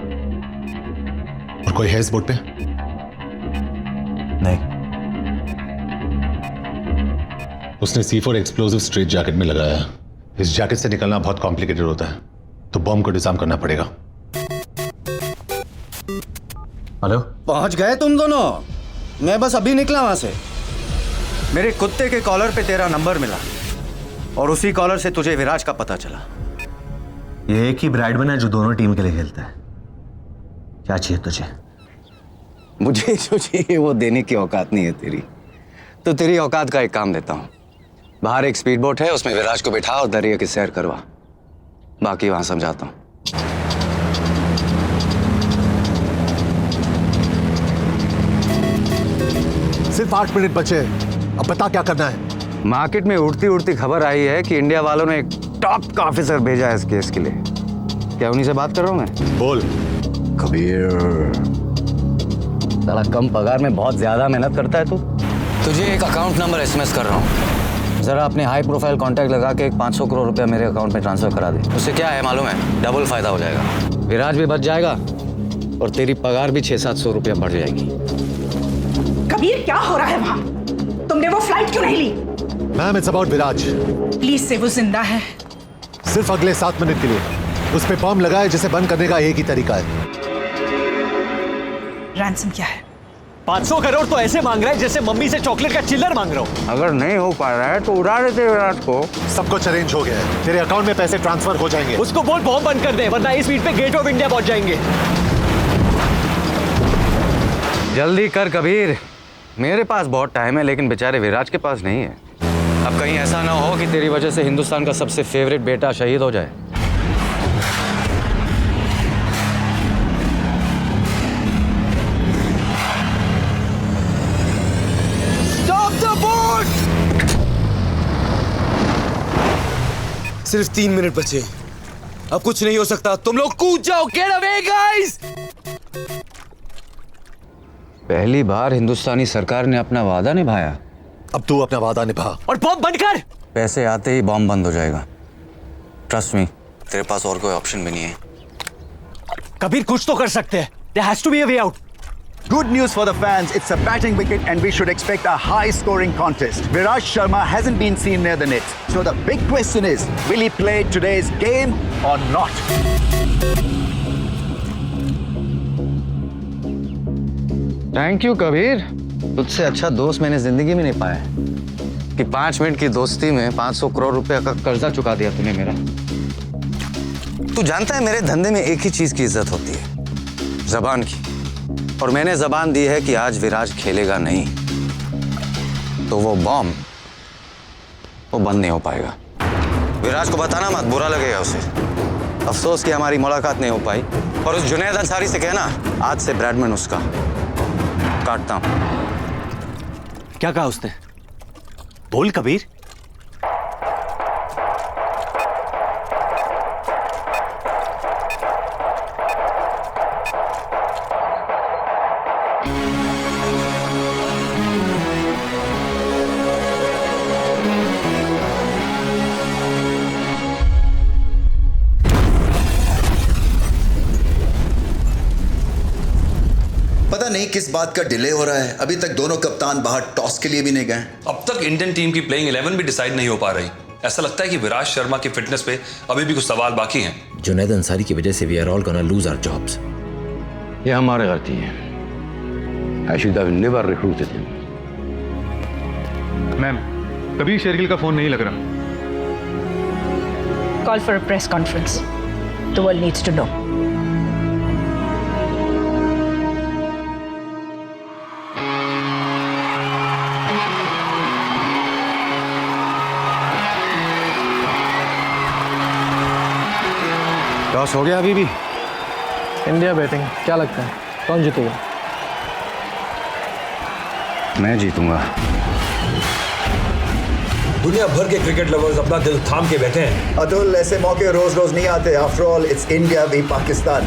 और कोई है इस बोर्ड पे? नहीं। उसने C4 एक्सप्लोसिव स्ट्रेट जैकेट में लगाया है। इस जैकेट से निकलना बहुत कॉम्प्लिकेटेड होता है, तो बॉम्ब को डिजाइन करना पड़ेगा। हेलो, पहुंच गए तुम दोनों? मैं बस अभी निकला वहां से। मेरे कुत्ते के कॉलर पे तेरा नंबर मिला और उसी कॉलर से तुझे विराज का पता चला। ये एक ही ब्रैडमैन है जो दोनों टीम के लिए खेलता है। क्या चाहिए तुझे? मुझे जो चाहिए वो देने की औकात नहीं है तेरी। तो तेरी औकात का एक काम देता हूँ। बाहर एक स्पीड बोट है, उसमें विराज को बिठा और दरिया की सैर करवा। बाकी वहां समझाता हूँ। सिर्फ 8 मिनट बचे, अब बता क्या करना है? मार्केट में उड़ती उड़ती खबर आई है कि इंडिया वालों ने एक टॉप का ऑफिसर भेजा है इस केस के लिए। क्या उन्हीं से बात कर रहा हूं मैं? बोल। कबीर, साला कम पगार में बहुत ज्यादा मेहनत करता है तू। तुझे एक अकाउंट नंबर एसएमएस कर रहा हूँ, जरा अपने हाई प्रोफाइल कॉन्टैक्ट लगा के 500 करोड़ रुपया मेरे अकाउंट में ट्रांसफर करा दे। उससे क्या है मालूम है? डबल फायदा हो जाएगा। विराज भी बच जाएगा और तेरी पगार भी 600-700 रुपया बढ़ जाएगी। कबीर, क्या हो रहा है वहाँ? तुमने वो फ्लाइट क्यों नहीं ली? Ma'am, it's about Viraj. Please say, वो जिंदा है। सिर्फ अगले 7 मिनट के लिए उस पे बम लगाए, जिसे बंद करने का एक ही तरीका है। रैंसम क्या है? 500 करोड़ तो ऐसे मांग रहा है जैसे मम्मी से चॉकलेट का चिल्लर मांग रहा हूँ। अगर नहीं हो पा रहा है तो उड़ा देते विराज को। सब कुछ अरेंज हो गया है, तेरे अकाउंट में पैसे ट्रांसफर हो जाएंगे। उसको बोल बॉम्ब बंद कर दे, वरना इस स्पीड पे गेट ऑफ इंडिया पहुंच जाएंगे। जल्दी कर कबीर, मेरे पास बहुत टाइम है, लेकिन बेचारे विराज के पास नहीं है। अब कहीं ऐसा ना हो कि तेरी वजह से हिंदुस्तान का सबसे फेवरेट बेटा शहीद हो जाए। Stop the boat! सिर्फ 3 मिनट बचे, अब कुछ नहीं हो सकता। तुम लोग कूद जाओ। Get away, guys! पहली बार हिंदुस्तानी सरकार ने अपना वादा निभाया। अब तू अपना वादा निभा और बॉम्ब बंद कर। पैसे आते ही बॉम्ब बंद हो जाएगा। ट्रस्ट मी, तेरे पास और कोई ऑप्शन भी नहीं है। कबीर, कुछ तो कर सकते हैं। There has to be a way out. Good news for the fans, it's a batting wicket and we should expect a high-scoring contest. Viraj Sharma hasn't been seen near the net. So the big question is, will he play today's game or not? Thank you Kabir, तुझसे अच्छा दोस्त मैंने जिंदगी में नहीं पाया कि 5 minute की दोस्ती में 500 करोड़ रुपए का कर्जा चुका दिया तूने मेरा। तू जानता है मेरे धंधे में एक ही चीज की इज्जत होती है, जबान की। और मैंने जबान दी है कि आज विराज खेलेगा नहीं तो वो बॉम्ब वो बंद नहीं हो पाएगा। विराज को बताना मत, बुरा लगेगा उसे। अफसोस कि हमारी मुलाकात नहीं हो पाई। और उस जुनैद अंसारी से कहना, आज से ब्रैडमैन उसका। काटता हूं। क्या कहा उसने? बोल कबीर। पता नहीं किस बात का डिले हो रहा है, अभी तक दोनों कप्तान बाहर टॉस के लिए भी नहीं गए। अब तक इंडियन टीम की प्लेइंग 11 भी डिसाइड नहीं हो पा रही। ऐसा लगता है कि विराट शर्मा की फिटनेस पे अभी भी कुछ सवाल बाकी हैं। जुनैद अंसारी की वजह से we are all gonna lose our jobs. ये हमारी गलती है। I should have never recruited him. Ma'am, कभी शेरगिल का फोन नहीं लग रहा। Call for a press conference. The world needs to know. Toss हो गया अभी भी? इंडिया बैटिंग, क्या लगता है कौन जीतेगा? मैं जीतूंगा। दुनिया भर के क्रिकेट लवर्स अपना दिल थाम के बैठे हैं। अतुल, ऐसे मौके रोज रोज नहीं आते। After all it's India v Pakistan.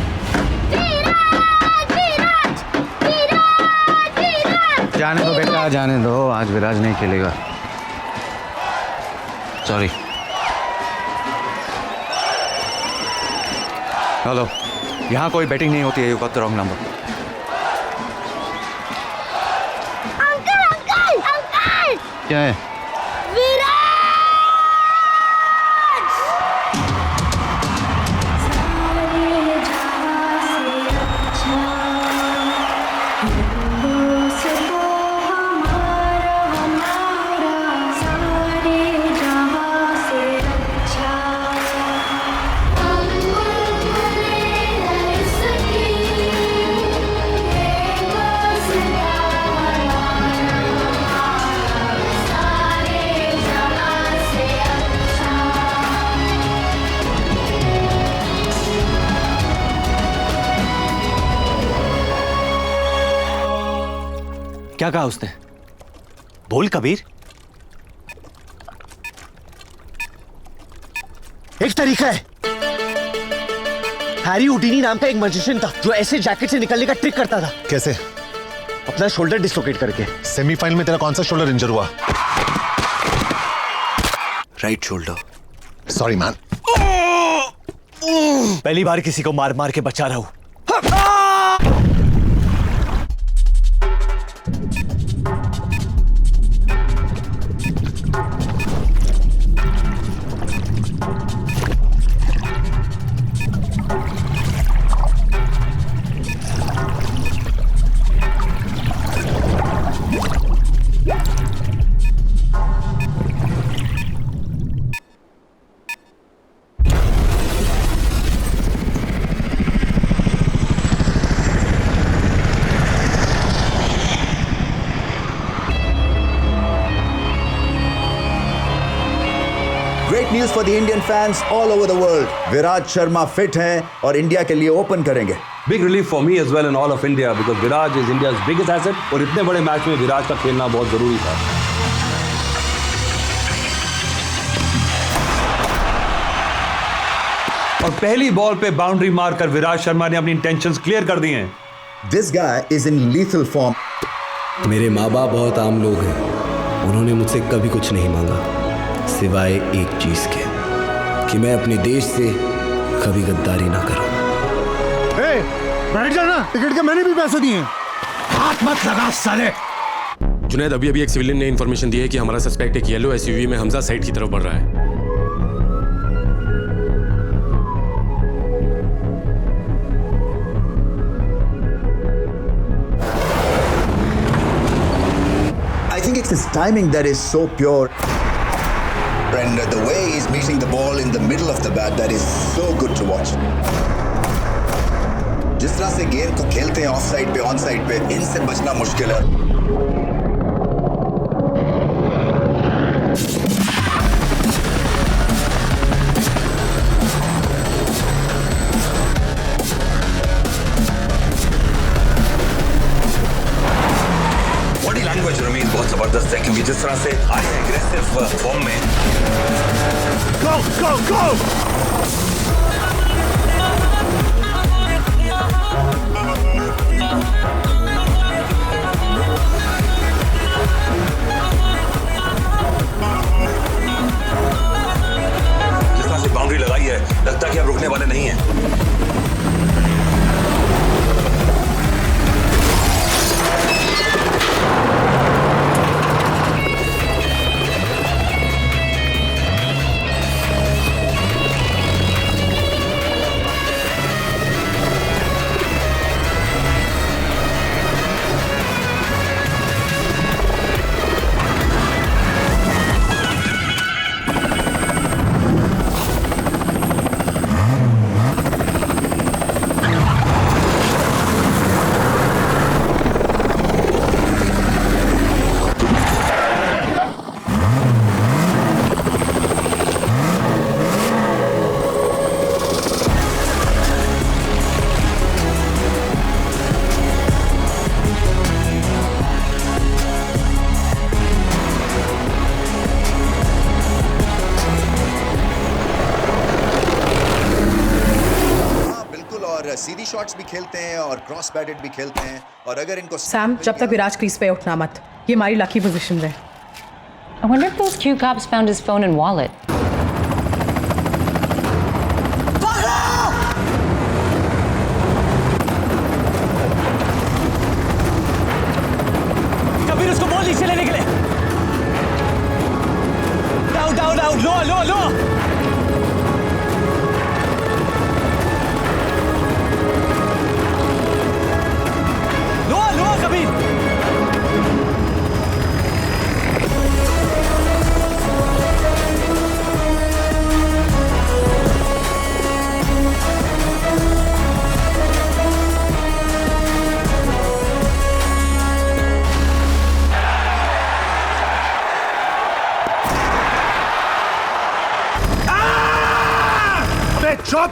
जाने दो बेटा, जाने दो, आज विराज नहीं खेलेगा। सॉरी। हेलो, यहाँ कोई बैटिंग नहीं होती है। You got the wrong number. क्या है? क्या कहा उसने? बोल कबीर। एक तरीका है। हैरी हुडीनी नाम का एक मैजिशियन था जो ऐसे जैकेट से निकलने का ट्रिक करता था। कैसे? अपना शोल्डर डिस्लोकेट करके। सेमीफाइनल में तेरा कौन सा शोल्डर इंजर हुआ? Right shoulder. Sorry man. पहली बार किसी को मार मार के बचा रहा हूं। Great news for the Indian fans all over the world. Virat Sharma fit हैं और इंडिया के लिए ओपन करेंगे। Big relief for me as well and all of India because Viraj is India's biggest asset और इतने बड़े मैच में विराज का खेलना बहुत जरूरी था। और पहली बॉल पे बाउंड्री मारकर विराज शर्मा ने अपनी इंटेंशंस क्लियर कर दी हैं। This guy is in lethal form. मेरे माँ बाप बहुत आम लोग हैं। उन्होंने मुझसे कभी कुछ नहीं मांगा सिवाय एक चीज के कि मैं अपने देश से कभी गद्दारी ना करूं। बैठ जाना, टिकट के मैंने भी पैसे दिए। हाथ मत लगा साले। जुनैद, अभी एक सिविलियन ने इन्फॉर्मेशन दी है कि हमारा सस्पेक्ट एक येलो एसयूवी में हमजा साइड की तरफ बढ़ रहा है। I think it's his timing that is so pure. And the way he's meeting the ball in the middle of the bat, that is so good to watch. जिस तरह से गेंद को खेलते हैं ऑफ साइड पे ऑन साइड पे, इनसे बचना मुश्किल है। बॉडी लैंग्वेज रमीज बहुत जबरदस्त है क्योंकि जिस तरह से आए एग्रेसिव बाउंड्री लगाई है, लगता है कि आप रुकने वाले नहीं हैं। सीधी शॉट्स भी खेलते हैं और क्रॉस बैटेड भी खेलते हैं, और अगर इनको सैम, जब तक विराज क्रीज पे उठना मत, ये हमारी लकी पोजीशन है। I wonder if those Q cops found his phone and wallet. Kabir उसको बोल नीचे लेने के लिए। डाउन डाउन डाउन, लो लो लो। चुप!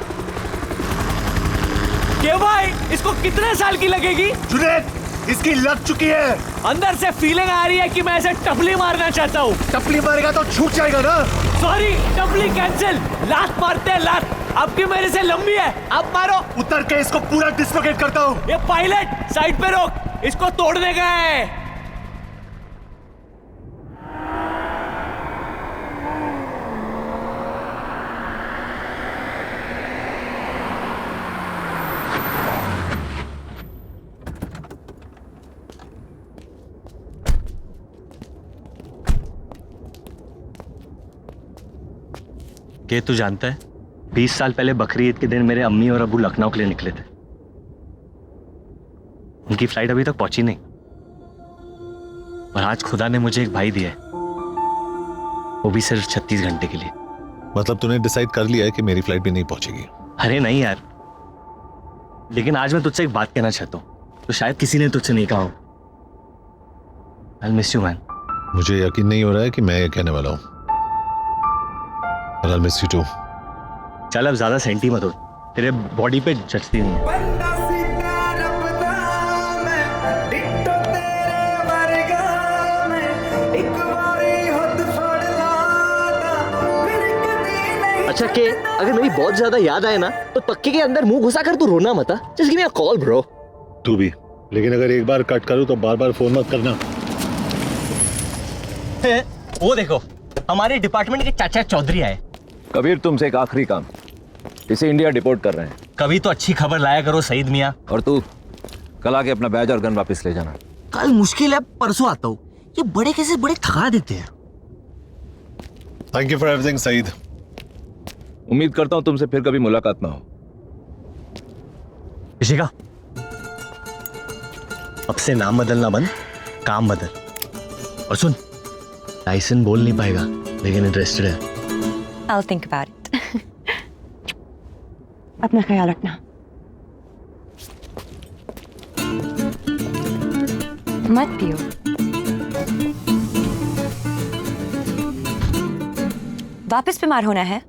क्यों भाई, इसको कितने साल की लगेगी? जुनैद, इसकी लग चुकी है। अंदर से फीलिंग आ रही है कि मैं इसे टपली मारना चाहता हूँ। टपली मारेगा तो छूट जाएगा ना। सॉरी, टपली कैंसिल। लात मारते हैं लात। आपकी मेरे से लंबी है, आप मारो। उतर के इसको पूरा डिस्लोकेट करता हूँ। ये पायलट साइड पे रोक, इसको तोड़ने का है। के तू जानता है, 20 साल पहले बकरी ईद के दिन मेरे अम्मी और अब्बू लखनऊ के लिए निकले थे। उनकी फ्लाइट अभी तक पहुंची नहीं, और आज खुदा ने मुझे एक भाई दिया है, वो भी सिर्फ 36 घंटे के लिए। मतलब तूने डिसाइड कर लिया है कि मेरी फ्लाइट भी नहीं पहुंचेगी? अरे नहीं यार, लेकिन आज मैं तुझसे एक बात कहना चाहता हूँ, तो शायद किसी ने तुझसे नहीं कहा हो। I'll miss you, man. मुझे यकीन नहीं हो रहा है कि मैं ये कहने वाला हूँ। I'll miss you too. चल अब ज्यादा सेंटी मत हो, तेरे बॉडी पे जचती नहीं है। अच्छा के अगर मेरी बहुत ज्यादा याद आए ना, तो पक्के के अंदर मुंह घुसा कर तू रोना मत। Just give me a call bro. तू भी, लेकिन अगर एक बार कट करूं तो बार बार फोन मत करना। वो देखो, हमारे डिपार्टमेंट के चाचा चौधरी आए। कबीर, तुमसे एक आखिरी काम, इसे इंडिया डिपोर्ट कर रहे हैं। कभी तो अच्छी खबर लाया करो सईद मियाँ। और तू कल आके अपना बैज और गन वापस ले जाना। कल मुश्किल है, परसों आता हूँ। ये बड़े कैसे बड़े थका देते हैं। Thank you for everything Saeed. उम्मीद करता हूँ तुमसे फिर कभी मुलाकात ना हो। ऋषिका, अब से नाम बदलना बंद, काम बदल। और सुन, टाइसन बोल नहीं पाएगा लेकिन इंटरेस्टेड है। I'll think about it. अपना ख्याल रखना। मत पियो। वापस बीमार होना है।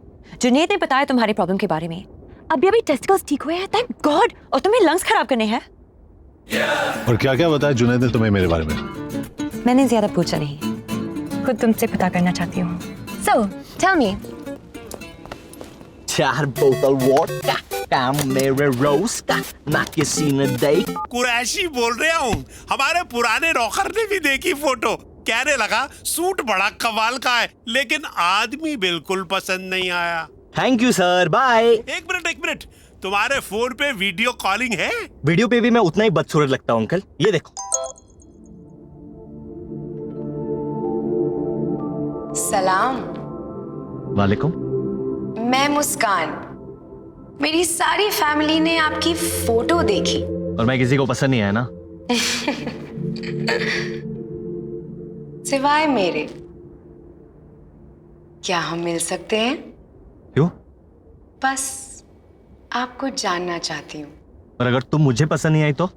जुनैद ने बताया तुम्हारी प्रॉब्लम के बारे में। अभी टेस्टिकल्स ठीक हुए हैं, थैंक गॉड। और तुम्हें लंग्स खराब करने हैं। और क्या क्या बताया जुनैद ने तुम्हें मेरे बारे में? मैंने ज्यादा पूछा नहीं, खुद तुमसे पता करना चाहती हूँ। So, tell me, 4 बोतल वोडका, काम मेरे रोज का, ना किसी ने देख। कुरैशी बोल रहा हूँ। हमारे पुराने नौकर ने भी देखी फोटो, कहने लगा सूट बड़ा कमाल का है, लेकिन आदमी बिल्कुल पसंद नहीं आया। Thank you sir, bye. एक मिनट, तुम्हारे फोन पे वीडियो कॉलिंग है? वीडियो पे भी मैं उतना ही बदसूरत लगता हूँ अंकल, ये देखो। सलाम। वालेकुम। मैं मुस्कान। मेरी सारी फैमिली ने आपकी फोटो देखी। और मैं किसी को पसंद नहीं आया ना? सिवाय मेरे। क्या हम मिल सकते हैं? क्यों? बस आपको जानना चाहती हूँ। और अगर तुम मुझे पसंद नहीं आई तो?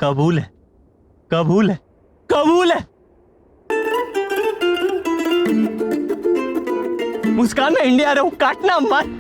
कबूल है, कबूल है, कबूल है। मुस्कान, मैं इंडिया आ रहा हूं, काटना मत।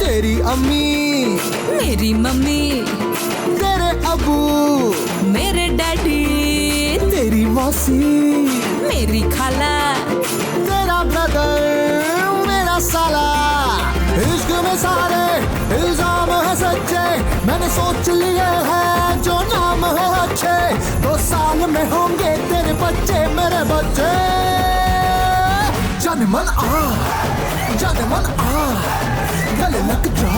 तेरी अम्मी, मेरी मम्मी, तेरे अबू, मेरे डैडी, तेरी मौसी, मेरी खाला, तेरा ब्रदर, मेरा साला। इश्क में सारे इल्जाम है सच्चे, मैंने सोच लिए हैं जो नाम है अच्छे। 2 साल में होंगे तेरे बच्चे मेरे बच्चे। जाने मन आ, जाने मन आ, गले लग जा।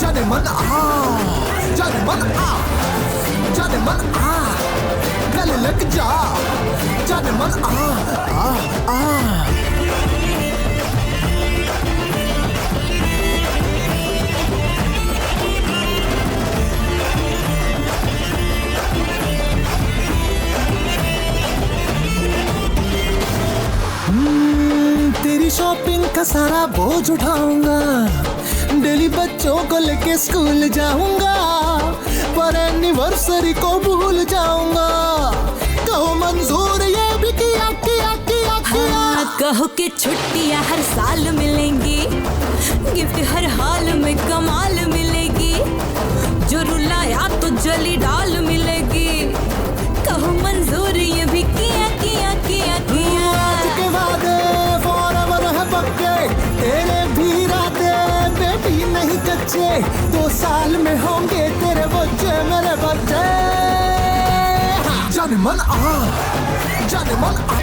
जाने मन आ, जाने मन आ, जाने मन आ, गले लग जा। जाने मन आ। तेरी शॉपिंग का सारा बोझ उठाऊंगा, डेली बच्चों को लेके स्कूल जाऊंगा, पर एनिवर्सरी को भूल जाऊंगा। कहो मंजूर ये भी किया किया किया किया। कहो कि छुट्टियां हर साल मिलेंगी, गिफ्ट हर हाल में कमाल मिलेगी, जो रुलाया तो जली डाल मिलेगी। कहो मंजूर ये भी किया किया किया किया। आज के वादे फॉरएवर है पक्के, तेरे भी इरादे बेबी नहीं कच्चे। 2 साल में होंगे तेरे बच्चे मेरे बच्चे। जाने मन आ, जाने मन आ।